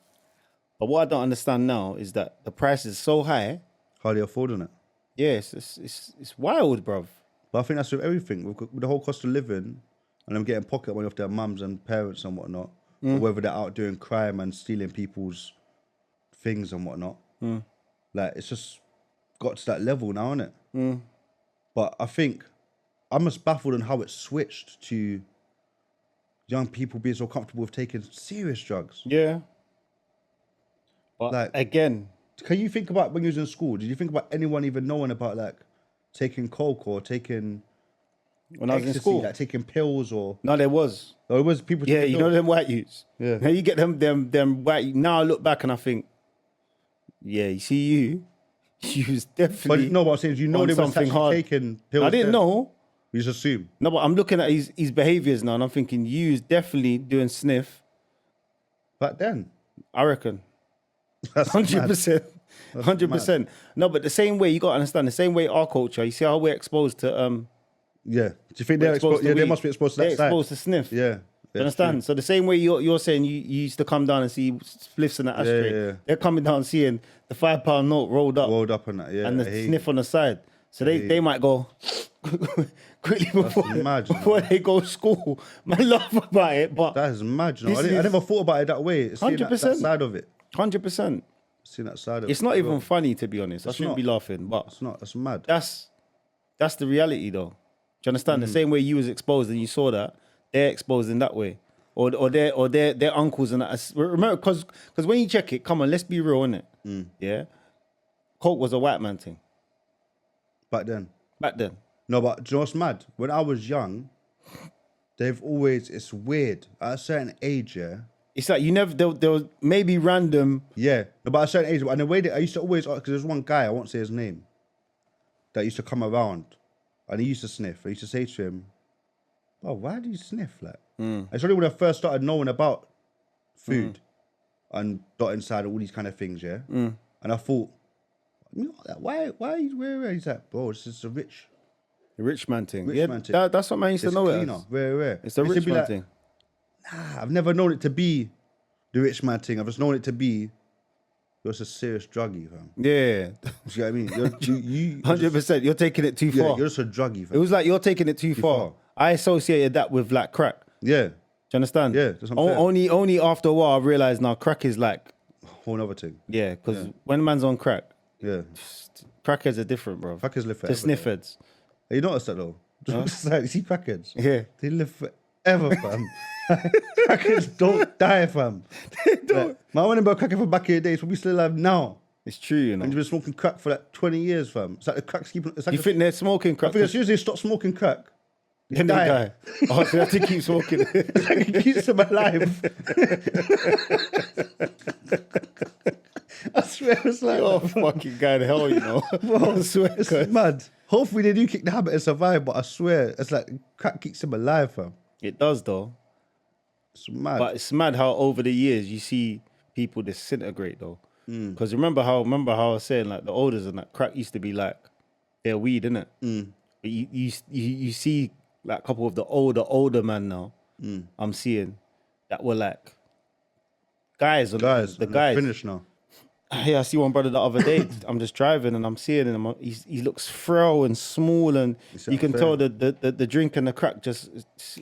B: But what I don't understand now is that the price is so high.
A: How are they affording it?
B: Yeah, it's wild, bruv.
A: But I think that's with everything, with the whole cost of living, and them getting pocket money off their mums and parents and whatnot, or whether they're out doing crime and stealing people's things and whatnot. Like, it's just got to that level now, isn't it? But I think I'm just baffled on how it switched to young people being so comfortable with taking serious drugs.
B: Yeah. But
A: Like,
B: again,
A: can you think about when you was in school? Did you think about anyone even knowing about like taking coke or taking
B: when I was in
A: ecstasy,
B: school,
A: like taking pills or?
B: no, there was.
A: Or it was people.
B: Yeah,
A: taking
B: you know
A: pills?
B: them white youths.
A: Yeah.
B: Now you get them white. Now I look back and I think, yeah, you see you was
A: But
B: definitely.
A: no, what I'm saying is, you know,
B: on
A: they were
B: something
A: actually
B: hard.
A: taking pills.
B: I didn't
A: then.
B: know.
A: You just assume.
B: No, but I'm looking at his behaviors now and I'm thinking, you is definitely doing sniff.
A: Back then.
B: I reckon.
A: That's
B: 100%. 100%. No, but the same way, you got to understand, the same way our culture, you see how we're exposed to
A: Yeah. Do you think they're exposed? Yeah, they
B: weed.
A: must be exposed to
B: They're
A: that side.
B: exposed to sniff.
A: Yeah.
B: You understand? So the same way you're saying you used to come down and see spliffs in the ashtray,
A: yeah.
B: they're coming down seeing the £5 note rolled up
A: Rolled up on that. Yeah.
B: and
A: I
B: the
A: hate
B: sniff on the side. So they might go quickly
A: mad,
B: before they go to school. Man, laugh about it, but
A: That is mad. You know?
B: This
A: I
B: is-
A: never thought about it that way. Seeing that
B: 100%.
A: side of it.
B: 100%.
A: Seeing that side of
B: It's
A: it.
B: not even funny, to be honest. I
A: It's
B: shouldn't
A: not.
B: be laughing, but
A: It's not. That's mad.
B: that's the reality, though. Do you understand? The same way you was exposed and you saw that, they're exposed in that way, or their uncles and that. Remember, because when you check it, come on, let's be real, innit? Yeah, coke was a white man thing
A: Back then.
B: back then.
A: No, but do you know what's mad? When I was young, it's weird. At a certain age, yeah.
B: It's like you never there was maybe random.
A: Yeah. No, but at a certain age, and the way that I used to always, because there's one guy, I won't say his name, that used to come around and he used to sniff. I used to say to him, "Oh, why do you sniff?" Like, it's only when I first started knowing about food and dot inside all these kind of things, yeah. And I thought, you know, why where he's like, bro, this is a rich
B: The rich man thing.
A: Rich
B: Yeah,
A: man thing.
B: that's what man used to
A: it's
B: know it
A: cleaner,
B: as.
A: very rare.
B: It's the
A: It used to
B: rich
A: be
B: man
A: like,
B: thing.
A: Nah, I've never known it to be the rich man thing. I've just known it to be you're just a serious druggie, fam.
B: Yeah,
A: Do you know what I mean? You're
B: 100%. You're taking it too
A: yeah,
B: far.
A: you're just a druggie,
B: It
A: fam.
B: was like you're taking it too far.
A: far.
B: I associated that with like crack.
A: Yeah,
B: Do you understand?
A: Yeah, that's what I'm saying.
B: Only after a while I realized now crack is like,
A: whole other thing.
B: yeah, because when man's on crack,
A: Yeah,
B: crackheads are different, bro.
A: crackers live
B: To
A: forever.
B: sniff
A: though.
B: heads.
A: You notice that though? It's like, you see crackheads?
B: Yeah.
A: They live forever, fam. Crackers don't die, fam. They don't. Like, my one about cracking from back in the days, but we still alive now.
B: It's true, you know.
A: And you've been smoking crack for like 20 years, fam. It's like the crack's keeping. It's like
B: You think they're smoking
A: I
B: crack?
A: think as soon as they stop smoking crack, they
B: Then they
A: die.
B: die. Oh, so they have to keep smoking.
A: It's like it keeps them alive. I swear it's like,
B: Oh, fucking guy to hell, you know. I swear.
A: it's
B: cuz.
A: mad. Hopefully they do kick the habit and survive, but I swear it's like crack keeps them alive, fam.
B: It does, though.
A: It's mad.
B: But it's mad how over the years you see people disintegrate, though. Because remember how I was saying, like, the olders and that crack used to be like their weed, innit? But you see like a couple of the older man now. I'm seeing that were like guys,
A: the
B: guys.
A: finished now.
B: Yeah, I see one brother the other day. I'm just driving and I'm seeing him. He looks frail and small, and
A: It's
B: you can
A: unfair.
B: tell the drink and the crack just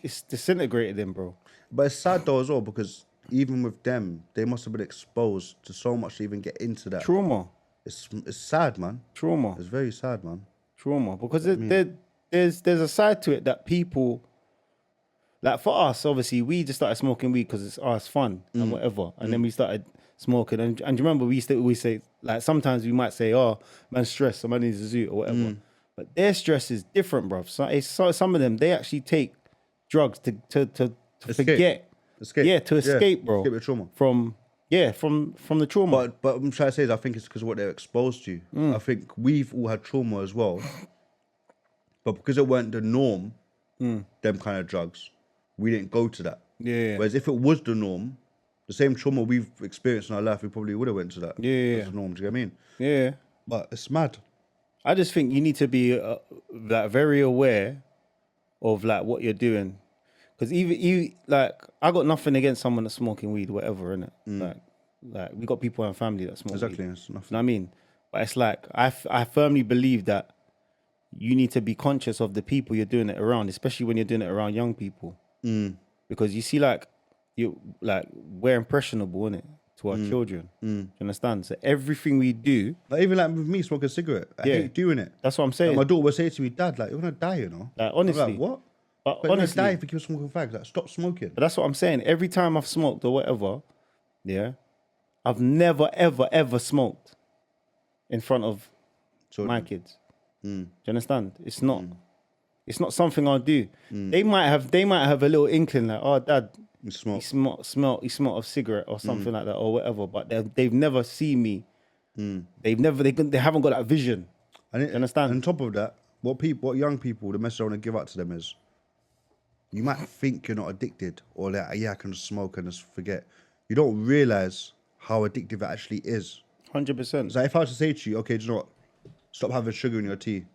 B: it's disintegrated him, bro.
A: But it's sad though as well because even with them, they must have been exposed to so much to even get into that.
B: Trauma,
A: It's sad, man.
B: trauma,
A: It's very sad, man.
B: trauma. Because there's a side to it that people. Like for us, obviously, we just started smoking weed because it's fun and whatever. And then we started smoking. And you remember, we used to always say, like, sometimes we might say, oh, man's stressed, so man needs a zoo or whatever. But their stress is different, bruv. So some of them, they actually take drugs forget.
A: Escape.
B: Yeah, to escape, bro.
A: Escape the trauma.
B: From the trauma.
A: But I'm trying to say is I think it's because of what they're exposed to. I think we've all had trauma as well. But because it weren't the norm, them kind of drugs, we didn't go to that.
B: Yeah.
A: Whereas if it was the norm, the same trauma we've experienced in our life, we probably would have went to that.
B: Yeah.
A: That's the norm, do you get what I mean?
B: Yeah.
A: But it's mad.
B: I just think you need to be like very aware of like what you're doing, because even you like I got nothing against someone that's smoking weed, whatever, innit? Like we got people in our family that smoke
A: Exactly.
B: weed.
A: It's
B: You
A: nothing.
B: know what I mean? But it's like I firmly believe that you need to be conscious of the people you're doing it around, especially when you're doing it around young people, because you see like we're impressionable, innit, to our children. You understand? So everything we do,
A: Like even like with me smoking a cigarette, I hate doing it.
B: that's what I'm saying.
A: Like my daughter would say to me, Dad, like you're gonna die, you know.
B: Like, honestly.
A: I'm like, what?
B: But
A: But
B: honestly,
A: you're gonna die if you keep smoking fags. Like stop smoking.
B: but that's what I'm saying. Every time I've smoked or whatever, yeah, I've never, ever, ever smoked in front of my kids. Do you understand? It's not something I'll do. They might have a little inkling like, oh, Dad,
A: You smoke.
B: he smelled of cigarette or something like that or whatever. But they've never seen me. They haven't got that vision.
A: And
B: You understand?
A: And on top of that, what young people, the message I want to give out to them is, you might think you're not addicted or that I can just smoke and just forget. You don't realize how addictive it actually is.
B: 100%.
A: So if I was to say to you, okay, do you know what? Stop having sugar in your tea.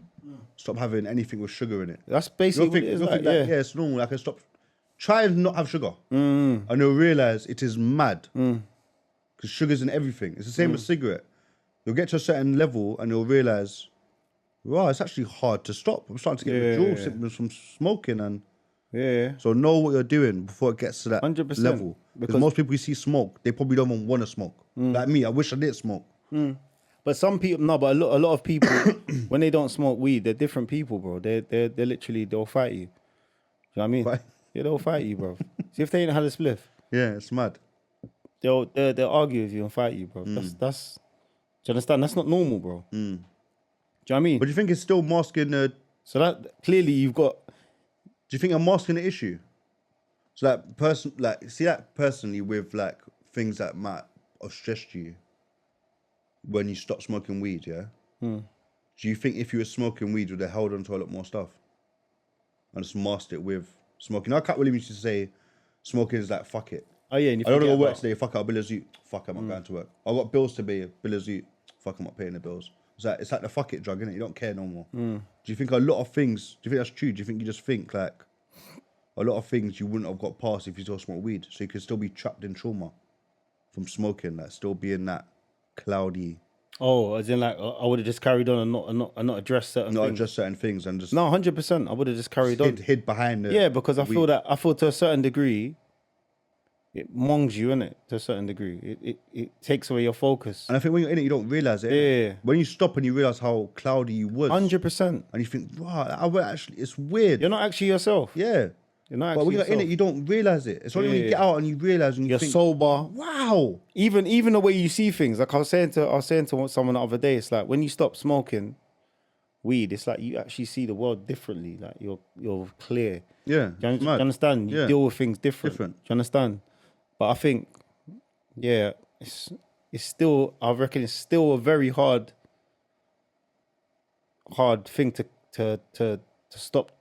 A: Stop having anything with sugar in it.
B: That's basically what it is. Like, yeah.
A: Yeah, it's normal. Like, stop. Try and not have sugar. And you'll realize it is mad. Because sugar's in everything. It's the same with cigarette. You'll get to a certain level and you'll realize, wow, it's actually hard to stop. I'm starting to get withdrawal symptoms from smoking. And
B: Yeah.
A: so know what you're doing before it gets to that
B: 100%.
A: level. Because most people you see smoke, they probably don't even want to smoke. Like me, I wish I did smoke.
B: But some people, no, but a lot of people, when they don't smoke weed, they're different people, bro. They're literally, they'll fight you. Do you know what I mean?
A: Right.
B: Yeah, they'll fight you, bro. See, if they ain't had a spliff,
A: Yeah, it's mad.
B: they'll argue with you and fight you, bro. That's, do you understand? That's not normal, bro. Do you know what I mean?
A: But do you think it's still masking the...
B: So that, clearly you've got...
A: Do you think I'm masking the issue? So that person, like, see that personally with like things that might have stressed you when you stop smoking weed, yeah? Do you think if you were smoking weed, would have held on to a lot more stuff and just masked it with smoking? I can't really used to say smoking is like, fuck it.
B: Oh, yeah, and you
A: I don't want to
B: forget
A: go work
B: about-
A: today, fuck it, I'll bill a zoot. Fuck it, I'm not going to work. I've got bills to pay, bill a zoot. Fuck, I'm not paying the bills. It's like the fuck it drug, innit? You don't care no more. Do you think a lot of things, do you think that's true? Do you think you just think like a lot of things you wouldn't have got past if you still smoke weed? So you could still be trapped in trauma from smoking, like still being that cloudy,
B: Oh, as in like, I would have just carried on and not addressed certain
A: not
B: things.
A: just certain things and just
B: No, 100%. I would have just carried on.
A: hid behind the
B: Yeah, because I feel
A: weed.
B: I feel to a certain degree, it mongs you, innit? To a certain degree. It takes away your focus.
A: And I think when you're in it, you don't realize it.
B: Yeah.
A: When you stop and you realize how cloudy you was,
B: 100%.
A: and you think, wow, I would actually, it's weird.
B: You're not actually yourself.
A: Yeah.
B: You're not
A: But
B: actually
A: when you're
B: yourself.
A: in it, you don't realize it. It's only when you
B: Yeah.
A: get out and you realize and you
B: You're
A: think,
B: sober.
A: wow.
B: Even the way you see things. Like I was saying to someone the other day, it's like when you stop smoking weed, it's like you actually see the world differently. Like you're clear.
A: Yeah.
B: Do you
A: it's mad.
B: understand? You
A: Yeah.
B: deal with things different.
A: Different.
B: Do you understand? But I think, yeah, it's still, I reckon it's still a very hard thing to stop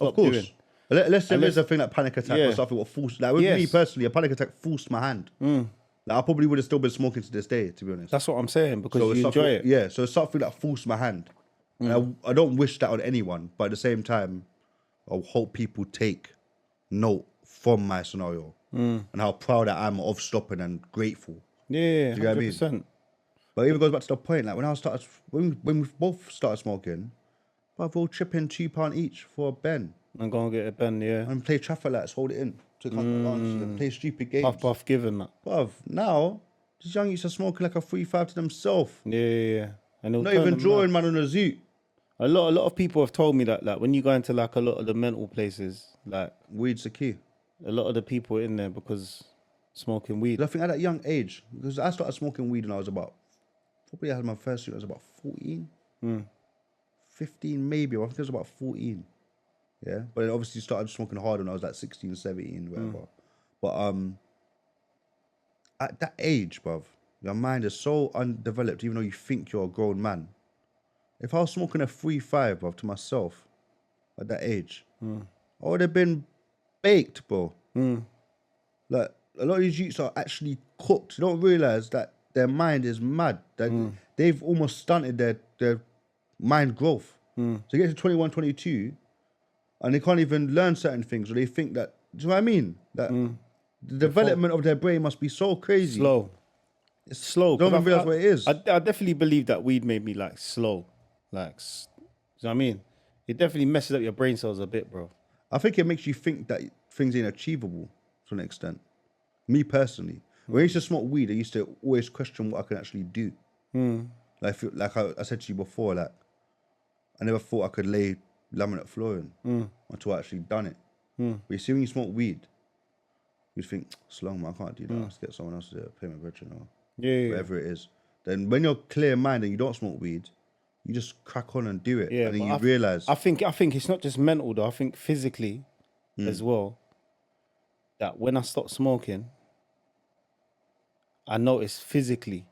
A: Of course.
B: doing.
A: Let's say there's
B: Unless-
A: a thing like panic attack
B: Yeah.
A: or something. What forced, like with me
B: Yes.
A: personally, a panic attack forced my hand. Like I probably would have still been smoking to this day, to be honest.
B: That's what I'm saying, because
A: So it's
B: you enjoy
A: something-
B: it.
A: Yeah, so it's something that forced my hand. And I don't wish that on anyone, but at the same time, I hope people take note from my scenario and how proud I am of stopping and grateful.
B: Yeah,
A: you get what I mean?
B: 100%.
A: But it even goes back to the point, like when we both started smoking, but we'll chip in £2 each for a Ben
B: I'm going to get a pen, yeah.
A: and play traffic lights, hold it in to come and play stupid games.
B: Puff given that.
A: Bruv, now these young youths are smoking like a 3-5 to themselves.
B: Yeah. And
A: Not even drawing man on a zoot.
B: A lot of people have told me that, like, when you go into like a lot of the mental places, like
A: Weed's the key.
B: a lot of the people in there because smoking weed.
A: 'Cause I think at that young age, because I started smoking weed when I was probably I had my first weed, I was about 14, 15 maybe. I think it was about 14. Yeah, but then obviously started smoking hard when I was like 16, 17, whatever. But at that age, bruv, your mind is so undeveloped, even though you think you're a grown man. If I was smoking a 3-5, bruv, to myself at that age, I would have been baked, bro. Like, a lot of these youths are actually cooked. You don't realize that their mind is mad. That they've almost stunted their mind growth. So you get to 21, 22, and they can't even learn certain things, or they think that, do you know what I mean? That the development of their brain must be so crazy.
B: Slow. It's slow.
A: Don't even realize what it is.
B: I definitely believe that weed made me like slow. Like, you know what I mean? It definitely messes up your brain cells a bit, bro.
A: I think it makes you think that things ain't achievable to an extent. Me personally. When I used to smoke weed, I used to always question what I can actually do. Like I said to you before, like, I never thought I could lay laminate flooring until I actually done it. But you see, when you smoke weed, you think, slow man, I can't do that. Let's get someone else to pay my virgin or whatever it is. Then when you're clear minded and you don't smoke weed, you just crack on and do it. And then you realise.
B: I think it's not just mental though. I think physically as well, that when I stopped smoking, I noticed physically,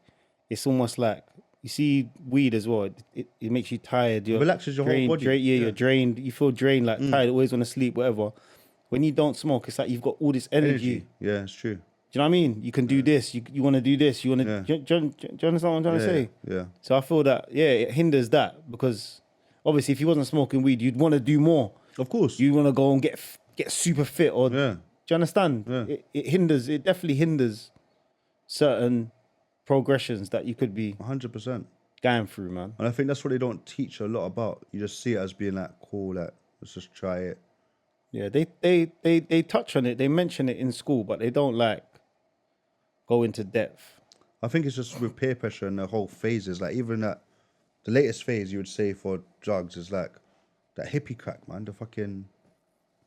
B: it's almost like, you see weed as well, it makes you tired. It
A: relaxes your whole body.
B: You're drained. You feel drained, like tired, always want to sleep, whatever. When you don't smoke, it's like you've got all this energy.
A: Yeah, it's true.
B: Do you know what I mean? You can do this. You want to do this. You want to. Do you understand what I'm trying to say?
A: Yeah.
B: So I feel that it hinders that, because obviously if you wasn't smoking weed, you'd want to do more.
A: Of course.
B: You want to go and get super fit, or do you understand?
A: Yeah.
B: It hinders. It definitely hinders certain progressions that you could be
A: 100%.
B: going through, man.
A: And I think that's what they don't teach a lot about. You just see it as being like cool, like let's just try it.
B: Yeah, they touch on it, they mention it in school, but they don't like go into depth.
A: I think it's just with peer pressure and the whole phases. Like even that, the latest phase you would say for drugs is like that hippie crack, man. The fucking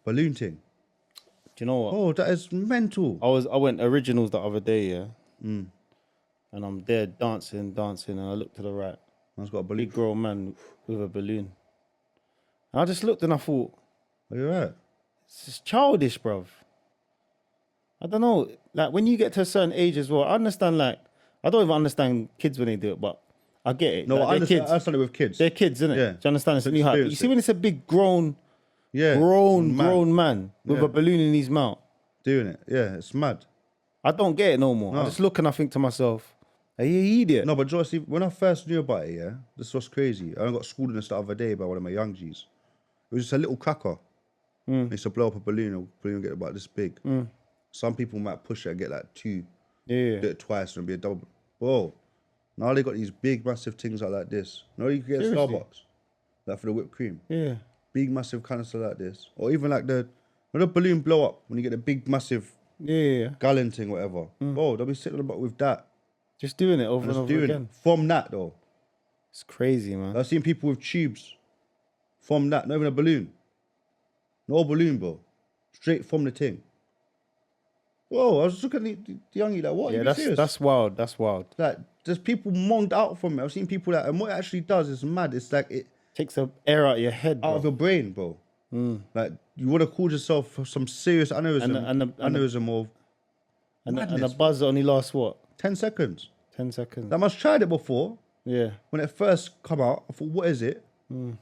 A: balloon thing.
B: Do you know what?
A: Oh, that is mental.
B: I went Originals the other day, yeah. And I'm there dancing, and I look to the right.
A: Man's got a balloon.
B: Big grown man with a balloon. And I just looked and I thought,
A: Are you right?
B: it's just childish, bruv. I don't know. Like when you get to a certain age as well, I understand. Like I don't even understand kids when they do it, but I get it.
A: No,
B: like,
A: I understand it with kids.
B: They're kids, innit?
A: Yeah.
B: Do you understand? It's a new hype. But you see when it's a big grown man with a balloon in his mouth
A: doing it. Yeah, it's mad.
B: I don't get it no more. I just look and I think to myself, are you an idiot?
A: No, but Joyce, when I first knew about it, this was crazy. I got schooled in this the other day by one of my young G's. It was just a little cracker. They used to blow up a balloon get about this big. Some people might push it and get like 2.
B: Yeah.
A: Do it twice and it'll be a double. Whoa. Now they got these big, massive things like this. You know, you can get
B: Seriously?
A: Starbucks, like for the whipped cream.
B: Yeah.
A: Big, massive canister like this. Or even like when the balloon blow up, when you get the big, massive gallon thing, whatever. Whoa, they'll be sitting on the bottom with that.
B: Just doing it over and over again.
A: From that, though.
B: It's crazy, man.
A: I've seen people with tubes from that, not even a balloon. No balloon, bro. Straight from the thing. Whoa, I was looking at the youngie like, what?
B: Yeah, that's wild. That's wild.
A: Like, there's people monged out from it. I've seen people and what it actually does is mad. It's like it
B: takes the air out of your head, bro.
A: Out of your brain, bro. Like, you want to cause yourself for some serious aneurysm or
B: and the buzz only lasts what?
A: 10 seconds.
B: 10 seconds.
A: Like, I've tried it before.
B: Yeah.
A: When it first come out, I thought, what is it?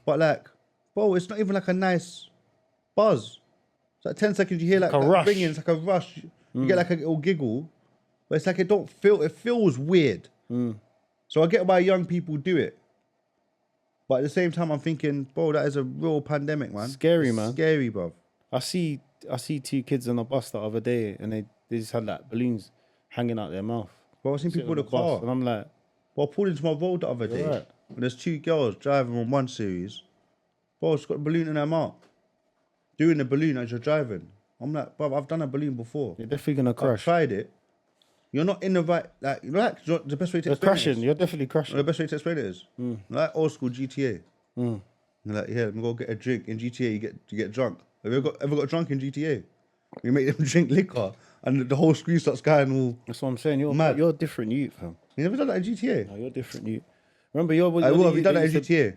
A: But like, bro, it's not even like a nice buzz. It's like 10 seconds, you hear like
B: a rush.
A: Ringing, it's like a rush. You get like a little giggle, but it's like it feels weird. So I get why young people do it. But at the same time, I'm thinking, bro, that is a real pandemic, man.
B: Scary, man.
A: Scary, bro.
B: I see 2 kids on a bus the other day, and they just had like balloons hanging out their mouth.
A: Bro, I've seen people in the car.
B: And I'm like,
A: well, I pulled into my road the other day,
B: right.
A: and there's 2 girls driving on one series. Bro, it's got a balloon in their mouth. Doing the balloon as you're driving. I'm like, bro, I've done a balloon before.
B: You're definitely gonna crash.
A: I've tried it. You're not in the right, like, you know, like the best way to explain it is.
B: You're definitely crashing.
A: The best way to explain it is, like old school GTA. You're like, yeah, let me go get a drink in GTA. You get drunk. Have you ever got drunk in GTA? You make them drink liquor, and the whole screen starts going all.
B: That's what I'm saying. You're
A: mad.
B: You're different, youth, fam.
A: You never done that in GTA?
B: No, you're different, youth. Remember, you're.
A: Have you done that in GTA?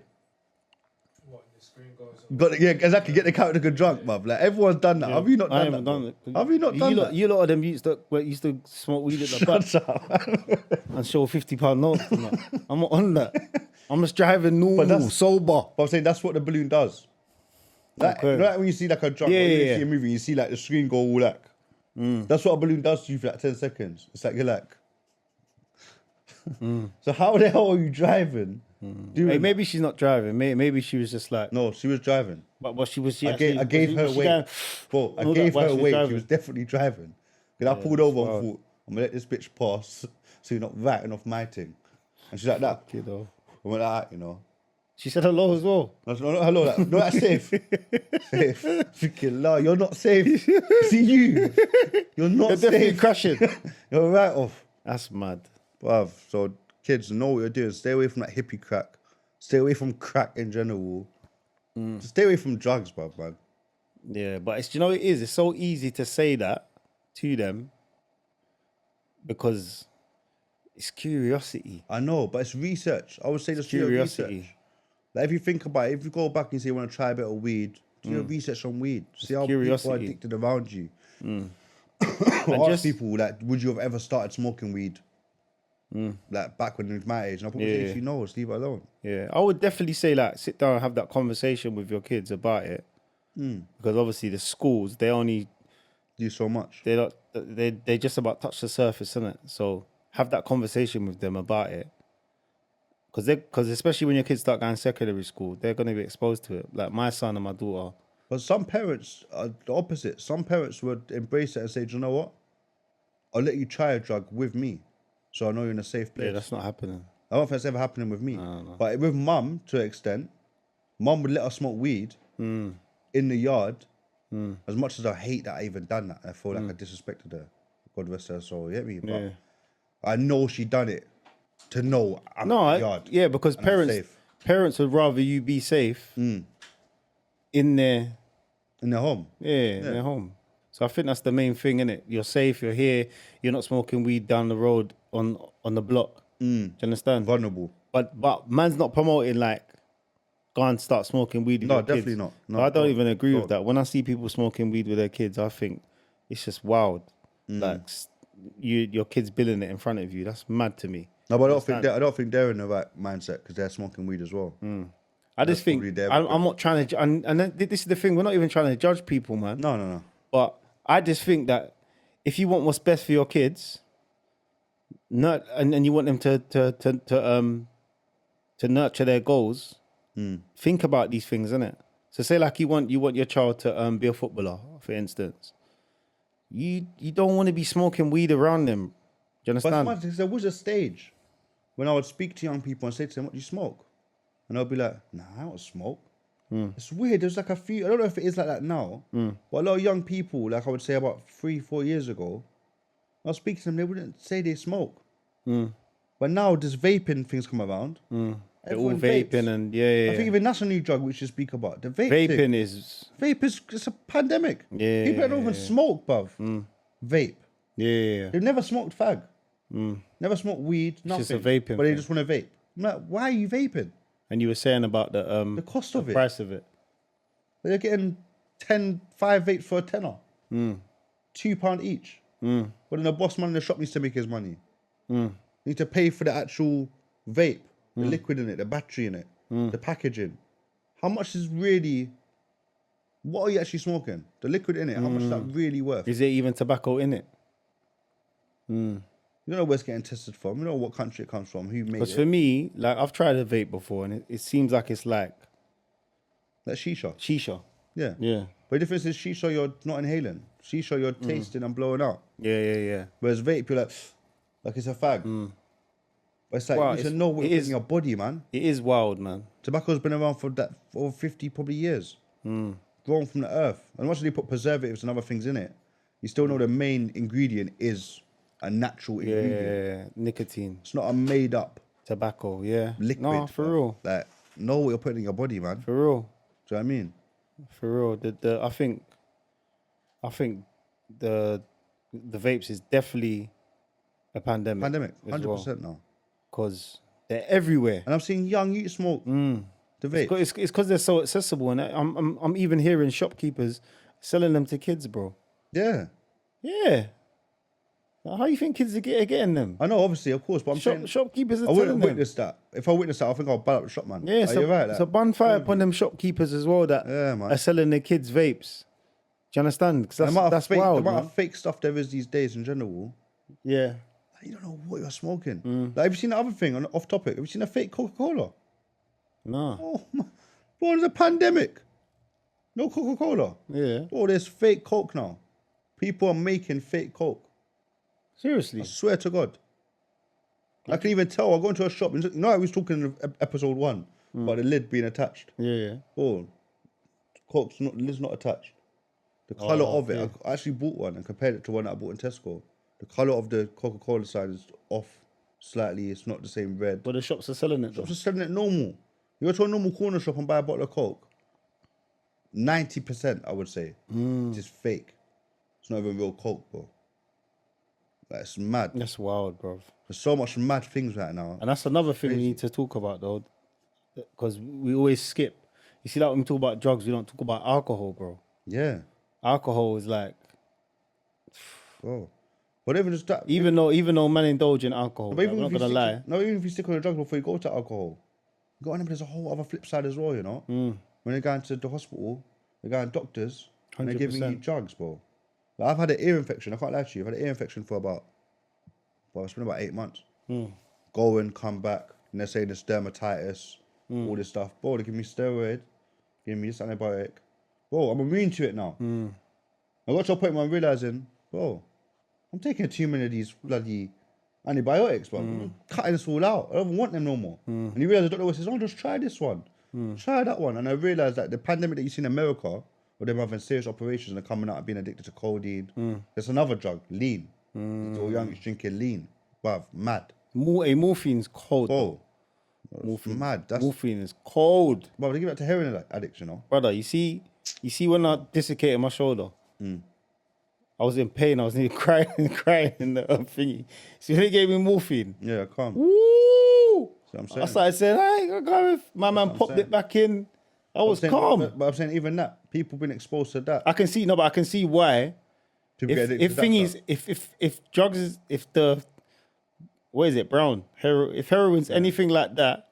C: What, the screen goes
A: Yeah, exactly. Get the character drunk, bruv. Like everyone's done that. Have you not
B: I
A: done
B: haven't
A: that?
B: done
A: Bro?
B: it.
A: Have you not done that?
B: You lot of them used to smoke weed at the back
A: Shut up.
B: and show £50 notes. And that. I'm not on that. I'm just driving normal,
A: that's-
B: sober.
A: But I'm saying that's what the balloon does. Like,
B: Okay.
A: you know, like when you see like a drunk,
B: Yeah,
A: or you
B: yeah.
A: see a movie, you see like the screen go all like. That's what a balloon does to you for like 10 seconds. It's like you're like. So how the hell are you driving? Doing
B: Hey, maybe she's not driving. Maybe she was just like.
A: No, she was driving.
B: But she was. She
A: I gave her away. Bro, I
B: all
A: gave
B: that while
A: her
B: she was
A: away. She
B: driving?
A: was definitely driving. Because I pulled over and
B: wild.
A: thought, I'm going to let this bitch pass so you're not ratting off my thing. And she's like that.
B: You know.
A: I went like that, you know.
B: She said hello as well.
A: No, not hello, like, no, that's safe. Safe. Freaking law, you're not safe. See you. You're not
B: You're definitely
A: safe.
B: crashing.
A: You're right off.
B: That's mad.
A: Bruv, so kids know what you're doing. Stay away from that hippie crack. Stay away from crack in general. Just stay away from drugs, bruv, man.
B: Yeah, but it's, you know, it is. It's so easy to say that to them because it's curiosity.
A: I know, but it's research. I would say just do your research.
B: Curiosity.
A: Like if you think about it, if you go back and say you want to try a bit of weed, do your research on weed. See how people are
B: curiosity.
A: addicted around you.
B: And
A: Ask
B: just
A: people, like, would you have ever started smoking weed? Like back when you was my age. And I probably say, if you know, just leave it alone.
B: yeah, I would definitely say like sit down and have that conversation with your kids about it because obviously the schools they only
A: Do so much.
B: they just about touch the surface, innit? So have that conversation with them about it. Because especially when your kids start going secondary school, they're going to be exposed to it. Like my son and my daughter.
A: But some parents are the opposite. Some parents would embrace it and say, do you know what? I'll let you try a drug with me. So I know you're in a safe place.
B: Yeah, that's not happening.
A: I don't think it's ever happening with me. But with mum, to an extent, mum would let us smoke weed in the yard. As much as I hate that I even done that. I feel like I disrespected her. God rest her soul. You get me? But
B: Yeah.
A: I know she done it to know I'm
B: No,
A: in the yard.
B: yeah, because
A: and I'm safe.
B: parents would rather you be safe in their
A: In the home.
B: in their home. So I think that's the main thing, innit? You're safe, you're here, you're not smoking weed down the road on the block. Do you understand?
A: Vulnerable.
B: But man's not promoting like go and start smoking weed with
A: No,
B: your
A: definitely
B: kids.
A: not.
B: So
A: No,
B: I don't
A: don't.
B: even agree with
A: Don't.
B: that. When I see people smoking weed with their kids, I think it's just wild. Like your kids billing it in front of you. That's mad to me.
A: No, but I don't think they're in the right mindset because they're smoking weed as well.
B: I just think
A: probably their-
B: I'm not trying to, and then this is the thing. We're not even trying to judge people, man.
A: No.
B: But I just think that if you want what's best for your kids, and you want them to nurture their goals, think about these things, innit? So say like you want your child to be a footballer, for instance. You don't want to be smoking weed around them. Do you
A: But
B: understand?
A: it's mad, 'cause there was a stage when I would speak to young people and say to them, what do you smoke? And I'll be like, nah, I don't smoke. It's weird. There's like a few, I don't know if it is like that now, but a lot of young people, like I would say about 3-4 years ago, I was speaking to them, they wouldn't say they smoke. But now this vaping things come around.
B: They're all
A: Everyone
B: vaping
A: vapes.
B: and yeah.
A: I think even that's a new drug we should speak about. The vape
B: Vaping
A: thing.
B: is
A: Vape is it's a pandemic.
B: Yeah,
A: People that don't even smoke, bruv. Vape.
B: yeah.
A: They've never smoked fag. Never smoked weed, nothing.
B: just a vaping
A: But they
B: thing.
A: just want to vape. I'm like, why are you vaping?
B: And you were saying about the
A: cost of it.
B: price of it.
A: They're getting 5 vapes for a tenner. £2 each. But then the boss man in the shop needs to make his money. Need to pay for the actual vape, the liquid in it, the battery in it, the packaging. How much is really... What are you actually smoking? The liquid in it, how much is that really worth?
B: Is there even tobacco in it?
A: You don't know where it's getting tested from. You don't know what country it comes from, who made
B: Because
A: it.
B: for me, like I've tried a vape before, and it seems like it's like
A: Like shisha.
B: shisha.
A: Yeah.
B: Yeah.
A: But the difference is shisha, you're not inhaling. Shisha, you're tasting and blowing out.
B: Yeah.
A: Whereas vape, you're like it's a fag. But it's like,
B: Well,
A: you should
B: it's-
A: know what
B: it
A: it's
B: is-
A: in your body, man.
B: It is wild, man.
A: Tobacco's been around for over 50 probably years. Grown from the earth. And once they put preservatives and other things in it, you still know the main ingredient is a natural ingredient.
B: Yeah. Nicotine,
A: It's not a made up
B: tobacco. Yeah.
A: liquid.
B: No, for
A: bruv.
B: real.
A: Like, know what you're putting in your body, man.
B: For real.
A: Do you know what I mean?
B: For real. I think the vapes is definitely a pandemic.
A: Pandemic,
B: as
A: 100% now.
B: Because they're everywhere.
A: And I'm seeing young youth smoke. The vape.
B: It's because they're so accessible, and I'm even hearing shopkeepers selling them to kids, bro.
A: Yeah.
B: Yeah. How you think kids are getting them?
A: I know, obviously, of course, but I'm saying
B: Shopkeepers are
A: I
B: telling
A: wouldn't
B: them.
A: witness that. If I witnessed that, I think I'll buy up the shop, man.
B: Yeah,
A: Are you right?
B: it's a bonfire upon them shopkeepers as well that
A: Yeah, man.
B: are selling their kids vapes. Do you understand? Because that's wild,
A: the amount
B: man.
A: of fake stuff there is these days in general.
B: Yeah.
A: You don't know what you're smoking. Like, have you seen the other thing off topic? Have you seen a fake Coca-Cola?
B: No.
A: Oh, man. Bro, there's a pandemic. No Coca-Cola.
B: Yeah.
A: Oh, there's fake Coke now. People are making fake Coke.
B: Seriously.
A: I swear to God. I can even tell. I go into a shop. You know, I was talking in episode 1 about the lid being attached.
B: Yeah.
A: Oh, Coke's lid's not attached. The colour of it, I actually bought one and compared it to one that I bought in Tesco. The colour of the Coca-Cola sign is off slightly. It's not the same red.
B: But the shops are selling it.
A: Shops are selling it normal. You go to a normal corner shop and buy a bottle of Coke, 90%, I would say, is fake. It's not even real Coke, bro. Like, it's mad.
B: That's wild, bro.
A: There's so much mad things right now.
B: And that's another thing we need to talk about, though, because we always skip. You see, like when we talk about drugs, we don't talk about alcohol, bro.
A: Yeah.
B: Alcohol is like,
A: bro. But even just that.
B: even though man indulge in alcohol,
A: But
B: like, I'm not gonna lie.
A: Even if you stick on the drugs before you go to alcohol, you got to remember there's a whole other flip side as well, you know? When they're going to the hospital, they're going to doctors, and they're giving you drugs, bro. Like, I've had an ear infection. I can't lie to you. I've had an ear infection for it's been about 8 months. Go and come back, and they're saying it's dermatitis, all this stuff. Bro, they give me steroid, give me this antibiotic. Bro, I'm immune to it now. I got to a point where I'm realizing, bro, I'm taking too many of these bloody antibiotics, bro. I'm cutting this all out. I don't want them no more. And you realize the doctor always says, oh, just try this one. Try that one. And I realized that the pandemic that you see in America, where they're having serious operations and they're coming out and being addicted to codeine, there's another drug, lean. All young is drinking lean. Bruv, mad.
B: Morphine's cold.
A: Bro, mad.
B: Morphine is cold.
A: Bro, they give that to heroin addicts, you know?
B: Brother, you see when I dislocated my shoulder, I was in pain. I was nearly crying in the thingy. See, when they gave me morphine.
A: Yeah, calm.
B: Woo!
A: That's what I'm saying.
B: I started saying, hey, I'm going. My man popped it back in. I was calm.
A: But I'm saying even that, people been exposed to that.
B: I can see why.
A: People get addicted to that stuff.
B: If drugs is, if the, what is it, brown? If heroin's anything like that.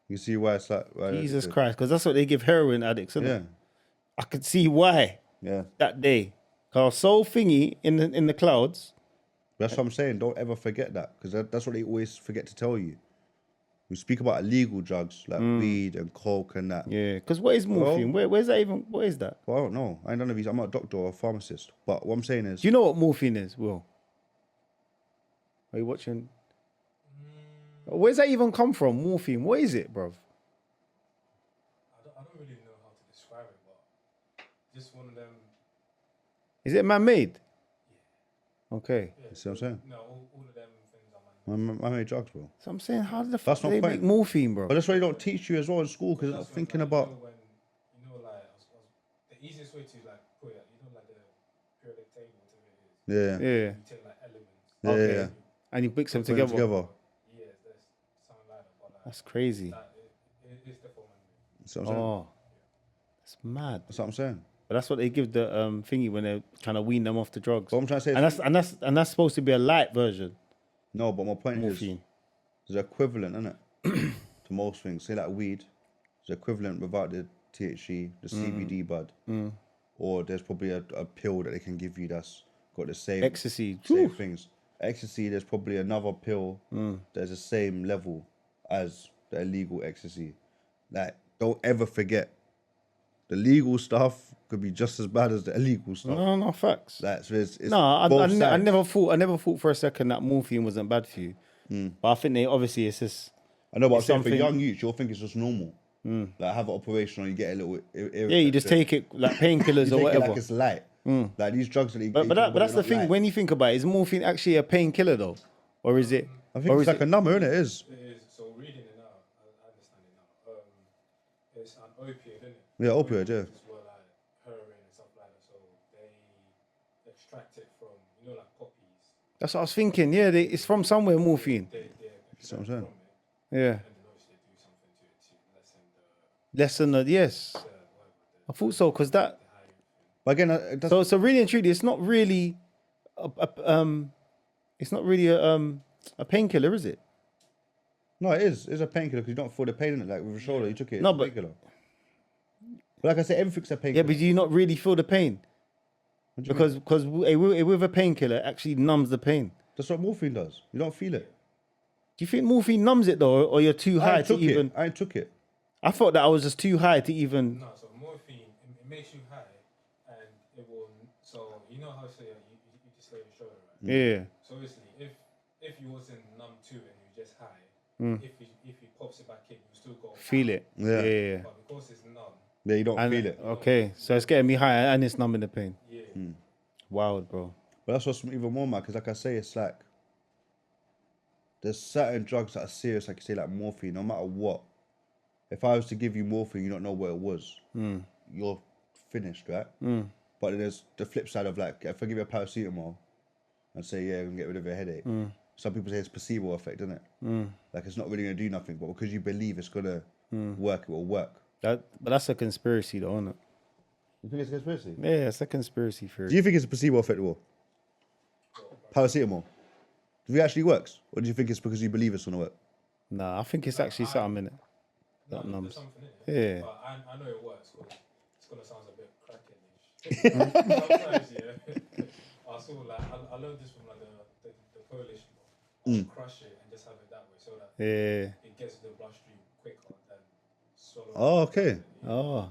A: You see why it's like. Why
B: Jesus Christ, because that's what they give heroin addicts, isn't
A: Yeah.
B: it? I could see why.
A: Yeah.
B: That day. Because I was so thingy in the clouds.
A: That's what I'm saying. Don't ever forget that, because that's what they always forget to tell you. We speak about illegal drugs like weed and coke and that.
B: Yeah, because what is morphine? Where's that even? What is that?
A: Well, I don't know. I don't know if I'm not a doctor or a pharmacist. But what I'm saying is...
B: Do you know what morphine is, Will? Are you watching? Where's that even come from, morphine? What is it, bruv?
C: I don't really know how to describe it, but just one of them...
B: Is it man-made? Yeah. Okay.
A: You see what I'm saying?
C: No, all of them things are man-made.
A: I made drugs, bro.
B: So I'm saying, how the fuck
A: That's
B: do
A: not
B: they
A: point.
B: make morphine, bro?
A: But that's why they don't teach you as well in school, because they're not thinking about...
C: The easiest way to like put it, like the periodic table, whatever it is.
A: Yeah.
B: Yeah.
C: You take like elements.
A: Yeah,
B: Okay.
A: yeah.
B: And you mix them
A: Put them
B: together.
C: Yeah, there's something like that. But like,
B: That's crazy.
C: it is the form.
A: See what I'm saying?
B: Oh, that's mad.
A: That's what I'm saying.
B: But that's what they give the thingy when they're trying to wean them off the drugs.
A: But what I'm trying to say is...
B: And that's supposed to be a light version.
A: No, but my point
B: Morphine.
A: is... There's equivalent, isn't it? To most things. Say like weed. There's equivalent without the THC, the CBD bud. Or there's probably a pill that they can give you that's got the same...
B: Ecstasy.
A: Same things. Ecstasy, there's probably another pill that's the same level as the illegal ecstasy. Like, don't ever forget, the legal stuff could be just as bad as the illegal stuff.
B: No, facts.
A: Like, so it's
B: No, I never thought for a second that morphine wasn't bad for you. But I think obviously it's just...
A: I know, but I'm
B: it's
A: saying for
B: something-
A: young youths, you'll think it's just normal. Like, have an operation or you get a little...
B: Yeah, you just take it like painkillers or
A: take it
B: whatever.
A: like it's light. Like, these drugs that you
B: But that's the thing,
A: light.
B: when you think about it, is morphine actually a painkiller though? Or is it...
A: I think it's like a number, innit? It is.
C: It is. So reading it now, I understand it now. It's an opiate, isn't it?
A: Yeah, opioid, yeah.
C: As well, like heroin and stuff like that. So they extract it from, like poppies.
B: That's what I was thinking. Yeah, it's from somewhere, morphine.
C: They
A: That's what I'm saying.
C: from it,
B: Yeah.
C: and then obviously they do something to it to lessen
B: Lessen the yes. I thought so because that.
A: But again, that's,
B: So really and truly, it's not really it's not really a painkiller, is it?
A: no, it is. It's a painkiller because you don't feel the pain in it. Like with your shoulder, you took it.
B: No,
A: it's a
B: but-
A: painkiller. But like I said, everything's a
B: Yeah,
A: painkiller.
B: but do you not really feel the pain?
A: What do you mean?
B: Because with a painkiller, it actually numbs the pain.
A: That's what morphine does. You don't feel it.
B: Do you think morphine numbs it though, or you're too high to even?
A: I took it.
B: I thought that I was just too high to even.
C: No, so morphine, it makes you high, and it will. So you know how say you just lay your shoulder, right?
B: Yeah.
C: So obviously, if you wasn't numb too and you're just high, if he pops it back in, you still go
B: Feel it.
A: Yeah.
B: Yeah.
C: But because it's numb,
A: Yeah, you don't
B: And,
A: feel it.
B: okay, so it's getting me high and it's numbing the pain.
C: yeah.
B: Wild, bro.
A: But that's what's even more mad, because like I say, it's like there's certain drugs that are serious, like you say, like morphine. No matter what, if I was to give you morphine, you don't know what it was. You're finished, right? But then there's the flip side of like, if I give you a paracetamol and say, yeah, I'm gonna get rid of your headache. Some people say it's placebo effect, isn't it? Like it's not really gonna do nothing, but because you believe it's gonna work, it will work.
B: But that's a conspiracy, though, isn't it?
A: You think it's a conspiracy?
B: Yeah, it's a conspiracy theory.
A: Do you think it's a placebo effect or paracetamol? Do you think it actually works, or do you think it's because you believe it's gonna work?
B: Nah, I think it's actually something in it. That
C: There's
B: numbs.
C: something in it.
B: Yeah.
C: But I know it works. 'Cause it's gonna sound a bit crackheadish. Sometimes, yeah. I saw like I learned this from like the Polish law. Crush it and just have it that way, so that
B: Yeah.
C: it gets to the bloodstream quicker than swallow.
A: Oh, okay.
B: Oh.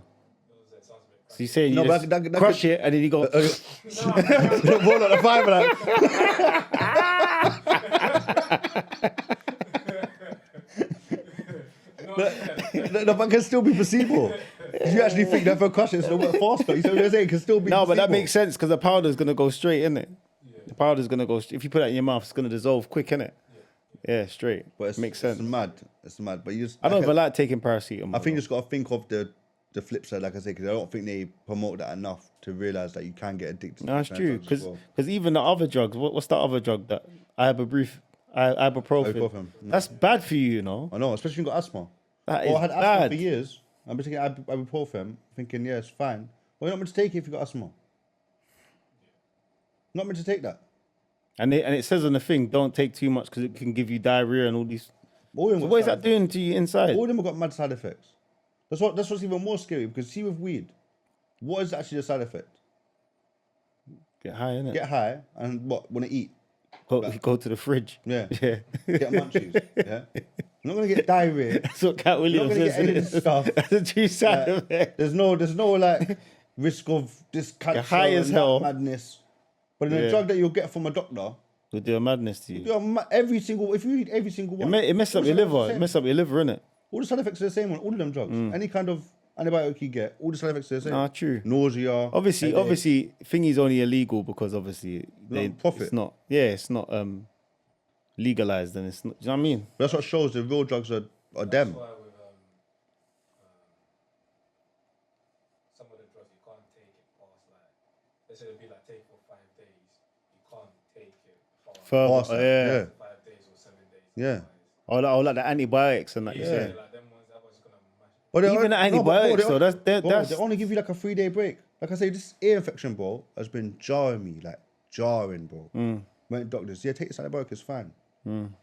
C: It sounds a bit
B: So you say you
A: No,
B: just
A: but that
B: crush it and then you go.
A: Roll out the five of that. No, but it can still be placebo. If you actually think that for crushing, it's gonna work faster. You see what I'm saying? It can still be.
B: No, but that
A: placebo.
B: makes sense because the powder's gonna go straight, innit? The powder's gonna go. If you put that in your mouth, it's gonna dissolve quick, innit? Yeah, straight.
A: But it's,
B: Makes sense.
A: It's mad. It's mad. But you just.
B: I don't even like taking paracetamol.
A: I think you just gotta think of the flip side, like I say, because I don't think they promote that enough to realize that you can get addicted.
B: No,
A: to
B: it's
A: certain
B: true.
A: drugs as
B: Because
A: well.
B: even the other drugs, what's that other drug that ibuprofen?
A: Ibuprofen.
B: That's bad for you, you know.
A: I know, especially if you've got asthma.
B: That
A: Well,
B: is
A: I had asthma
B: bad.
A: for years. I've been taking ibuprofen, thinking, yeah, it's fine. Well, you're not meant to take it if you've got asthma. Not meant to take that.
B: And it says on the thing, don't take too much because it can give you diarrhea and all these.
A: All of them
B: So
A: got
B: what is
A: side
B: that doing to you inside?
A: All of them have got mad side effects. That's what's even more scary, because see with weed, what is actually the side effect?
B: Get high, innit?
A: Get high and what? Want to eat?
B: Go to the fridge.
A: Yeah.
B: Yeah.
A: Get munchies. Yeah. You're not gonna get diarrhea.
B: That's what Cat
A: You're not
B: Williams
A: gonna
B: says.
A: get any of
B: innit?
A: this stuff.
B: That's a true side
A: Like,
B: effect.
A: There's no like risk of this cancer
B: high as
A: and that
B: hell.
A: madness. But in a
B: Yeah.
A: drug that you'll get from a doctor,
B: Will do a madness to you.
A: every single if you eat every single one,
B: It messes up
A: all
B: your
A: the side
B: liver.
A: effects
B: It
A: are the
B: messes up your liver, innit?
A: same. All the side effects are the same on all of them drugs. Any kind of antibiotic you get, all the side effects are the same.
B: Nah, true.
A: Nausea.
B: Obviously,
A: headache.
B: thingy's only illegal because obviously
A: profit.
B: It's not. Yeah, it's not legalized, and it's not. Do you know what I mean?
A: That's what shows the real drugs are them.
C: That's why with some of the drugs you can't take it past like they said it'd be like take for 5 days. You can't take it past
A: Faster, yeah.
C: 5 days or 7 days.
A: Yeah.
B: Or like the antibiotics and that. You
C: Yeah,
B: say.
C: like them ones that was gonna mash it.
A: Well,
B: Even the antibiotics, though, that's
A: they only give you like a 3-day break. Like I say, this ear infection, bro, has been jarring me, like jarring, bro. Went to doctors, yeah, take this antibiotic, it's fine.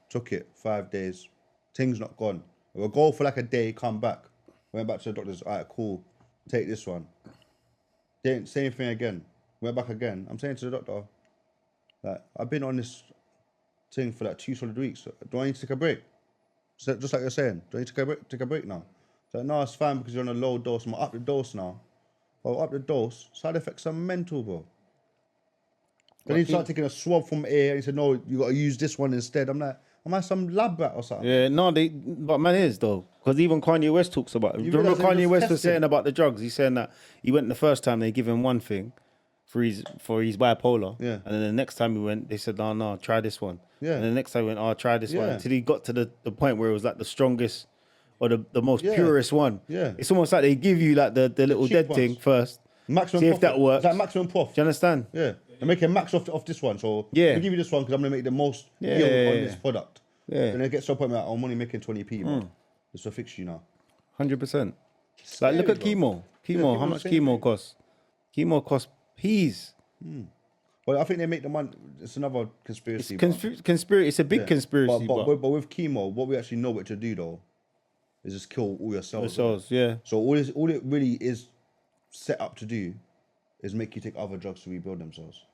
A: Took it 5 days, things not gone. We'll go for like a day, come back. Went back to the doctors, all right, cool, take this one. Didn't say anything again. Went back again. I'm saying to the doctor, like, I've been on this thing for like 2 solid weeks. Do I need to take a break? So, just like you're saying, do I need to take a break now? So, no, it's fine because you're on a low dose. I'm up the dose now. Well, up the dose, side effects are mental, bro. Then he started taking a swab from air. He said, no, you got to use this one instead. I'm like, am I some lab rat or something?
B: Yeah, no, but man is though, because even Kanye West talks about it.
A: You
B: Remember
A: realise they
B: Kanye
A: just
B: West was
A: tested.
B: saying about the drugs. He's saying that he went the first time they give him one thing for his bipolar,
A: Yeah.
B: and then the next time he went, they said, no, try this one.
A: Yeah.
B: And then the next time he went, try this one,
A: Yeah.
B: until he got to the point where it was like the strongest or the most
A: Yeah.
B: purest one.
A: Yeah.
B: It's almost like they give you like the little
A: cheap
B: dead
A: ones.
B: thing first.
A: Maximum
B: See if
A: profit.
B: that works.
A: It's like maximum prof.
B: Do you understand?
A: Yeah. They're making a max off this one. So
B: Yeah.
A: I'll give you this one because I'm going to make the most
B: Yeah,
A: yield
B: yeah,
A: on
B: yeah.
A: this product.
B: Yeah.
A: And it gets to a point where I'm only making 20p, man. This will fix you now.
B: 100%. Like, look
A: Scary,
B: at
A: bro.
B: chemo.
A: Yeah,
B: Chemo,
A: people
B: how
A: the
B: much
A: same
B: chemo
A: thing.
B: costs? Chemo costs peas.
A: Well, I think they make the money. It's another
B: It's
A: conspiracy.
B: conspiracy. It's a big
A: yeah.
B: conspiracy,
A: but with chemo, what we actually know what to do though is just kill all your cells. innit?
B: yeah.
A: So all it really is set up to do is make you take other drugs to rebuild themselves.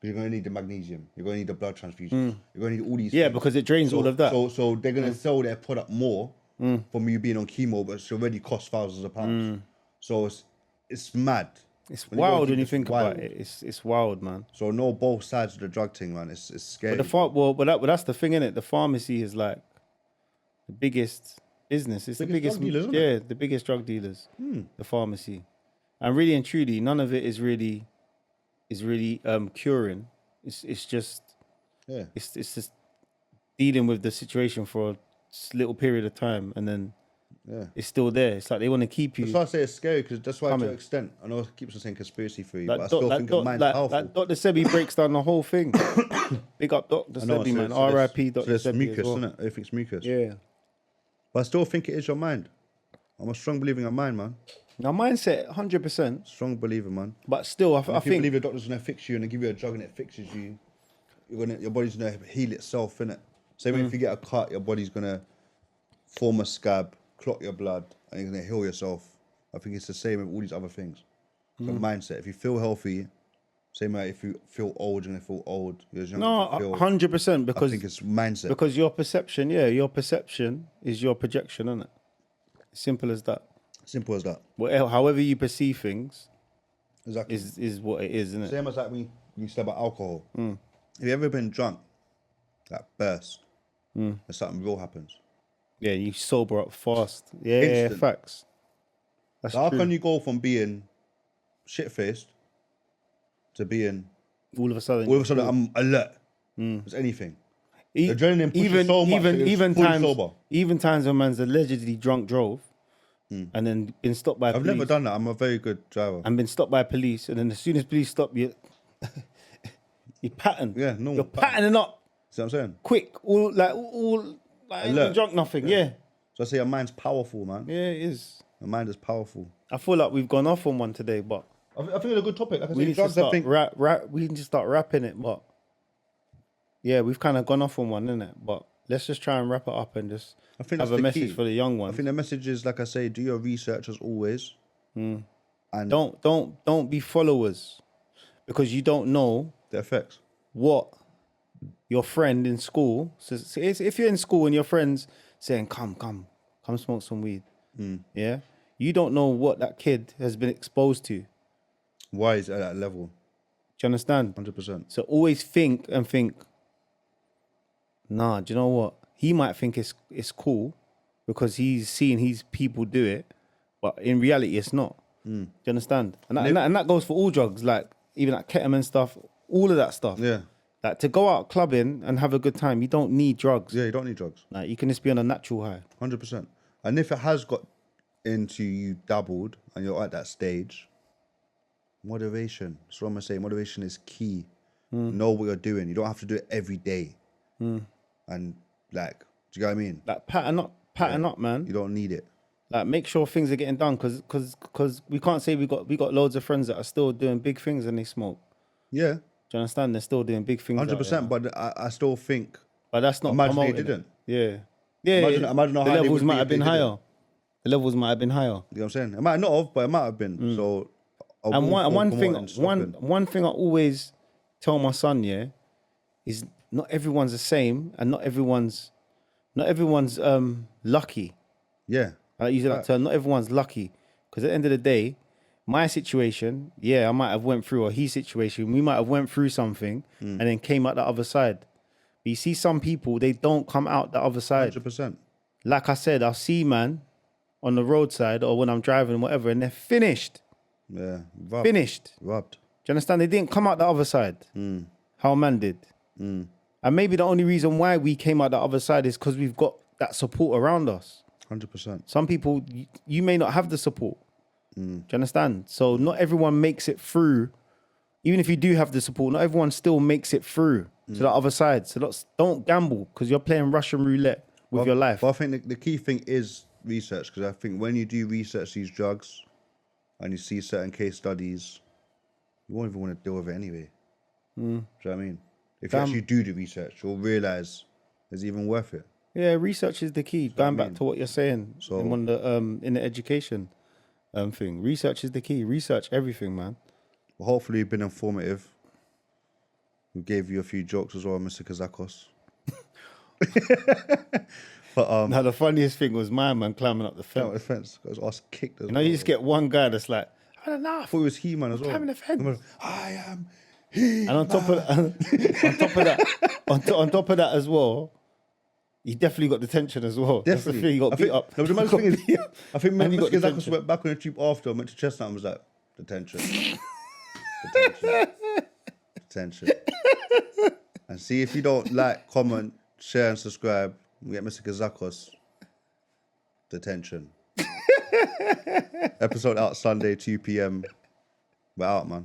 A: You're going to need the magnesium. You're going to need the blood transfusion. You're going to need all these.
B: Yeah,
A: things.
B: because it drains all of that.
A: So they're going to sell their product more from you being on chemo, but it's already cost thousands of pounds. So it's mad.
B: It's
A: When you go
B: wild
A: deep,
B: when you
A: it's
B: think
A: wild.
B: about it. It's wild, man.
A: So know both sides of the drug thing, man. It's scary.
B: But that's the thing, innit? The pharmacy is like the biggest business. It's the
A: Biggest
B: biggest,
A: drug dealers, isn't it?
B: yeah, the biggest drug dealers. The pharmacy, and really and truly, none of it is really curing. It's just
A: Yeah.
B: it's just dealing with the situation for a little period of time, and then
A: Yeah.
B: it's still there. It's like they want to keep you.
A: That's why I say it's scary, because that's why to
B: Coming.
A: an extent, I know it keeps on saying conspiracy theory,
B: Like
A: but I still think a mind's powerful.
B: like Dr. Sebi breaks down the whole thing. Big up Dr.
A: I know,
B: Sebi, man.
A: there's-
B: R.I.P.
A: So
B: Dr.
A: there's
B: Sebi
A: mucus,
B: as well.
A: isn't it? Everything's mucus.
B: Yeah.
A: But I still think it is your mind. I'm a strong believer in your mind, man.
B: Now mindset, 100%.
A: Strong believer, man.
B: But still, I
A: If you
B: think
A: believe the doctor's gonna fix you and they give you a drug and it fixes you, your body's gonna heal itself, innit? Same way if you get a cut, your body's gonna form a scab, clot your blood, and you're gonna heal yourself. I think it's the same with all these other things. The mindset. If you feel healthy, same way if you feel old, you're gonna feel old. You're young,
B: no,
A: you feel,
B: 100%
A: I
B: because
A: think it's mindset.
B: because your perception is your projection, isn't it? Simple as that.
A: Simple as that.
B: However you perceive things
A: Exactly.
B: is what it is, isn't it?
A: Same as like when you said about alcohol. Have you ever been drunk, like burst, and something real happens?
B: Yeah, you sober up fast. Yeah,
A: Instant.
B: facts. That's
A: So how
B: true.
A: can you go from being shit-faced to being
B: all of a sudden,
A: I'm alert? It's anything.
B: E-
A: Adrenaline pushes so much that you're fully sober.
B: even times when man's allegedly drunk drove and then been stopped by
A: I've
B: police
A: never done that. I'm a very good driver.
B: and been stopped by police, and then as soon as police stop you, you pattern.
A: Yeah, no.
B: You're patterning up
A: See what I'm saying?
B: quick, all like ain't even
A: Alert.
B: drunk nothing. Yeah,
A: So I say your mind's powerful, man.
B: yeah, it is.
A: Your mind is powerful.
B: I feel like we've gone off on one today, but
A: I think it's a good topic. Like I
B: we
A: say,
B: need to
A: drugs, I
B: start
A: think.
B: we need to start wrapping it, but yeah, we've kind of gone off on one, innit? But let's just try and wrap it up and just
A: I think
B: have
A: that's
B: a
A: the
B: message
A: key.
B: for the young
A: I
B: ones.
A: think the message is, like I say, do your research as always. And
B: Don't be followers, because you don't know
A: the effects.
B: what your friend in school says. If you're in school and your friends saying, come smoke some weed, yeah, you don't know what that kid has been exposed to. Do
A: Why is it at that level?
B: you understand?
A: 100%.
B: So always think, nah, do you know what? He might think it's cool because he's seen his people do it, but in reality it's not. Do you understand? And that goes for all drugs, like even like ketamine stuff, all of that stuff.
A: Yeah.
B: Like to go out clubbing and have a good time, you don't need drugs.
A: Yeah, you don't need drugs.
B: Like you can just be on a natural high.
A: 100%. And if it has got into you dabbled and you're at that stage, moderation. That's what I'm going to say. Moderation is key. Know what you're doing. You don't have to do it every day. And like, do you get what I mean?
B: Like pattern up, man.
A: You don't need it.
B: Like make sure things are getting done, because we can't say we got loads of friends that are still doing big things and they smoke.
A: Yeah,
B: Do you understand? They're still doing big things.
A: 100%. But I still think,
B: But that's not
A: imagine they
B: promoting it.
A: didn't.
B: Yeah. Yeah.
A: Imagine how
B: the
A: high they
B: levels
A: would
B: might
A: be
B: have
A: if they
B: been
A: didn't.
B: higher. The levels might have been higher.
A: You know what I'm saying? It might not have, but it might have been. So,
B: And one thing I always tell my son, yeah, is not everyone's the same, and not everyone's lucky.
A: Yeah.
B: I use that term. Not everyone's lucky, because at the end of the day, my situation, yeah, I might have went through, or his situation, we might have went through something and then came out the other side. But you see, some people, they don't come out the other side.
A: 100%.
B: Like I said, I'll see man on the roadside or when I'm driving, whatever, and they're finished.
A: Yeah.
B: Finished.
A: Rubbed.
B: Do you understand? They didn't come out the other side. How man did. And maybe the only reason why we came out the other side is because we've got that support around us.
A: 100%.
B: Some people, you may not have the support. Do you understand? So not everyone makes it through. Even if you do have the support, not everyone still makes it through to the other side. So don't gamble, because you're playing Russian roulette with your life.
A: But I think the key thing is research, because I think when you do research these drugs and you see certain case studies, you won't even want to deal with it anyway. Do you know what I mean? If you actually do the research, you'll realise it's even worth it.
B: Yeah, research is the key. Going back to what you're saying in the education thing, research is the key. Research everything, man.
A: Well, hopefully, you've been informative. We gave you a few jokes as well, Mr. Kazakos. But
B: now the funniest thing was my man climbing up the fence.
A: the fence. I was ass kicked as
B: You
A: well.
B: know, you just get one guy that's like, I don't know.
A: I thought it was he man as well.
B: Climbing the fence.
A: I am he.
B: And on top of that as well, he definitely got detention as well. That's the thing. He got beat up.
A: No, the most thing is, I think
B: And he
A: Mr.
B: got
A: Kazakos went back on the tube after, went to Chestnut and was like, detention. Detention. And see if you don't like, comment, share, and subscribe. We get Mr. Kazakos. Detention. Episode out Sunday, 2 p.m. We're out, man.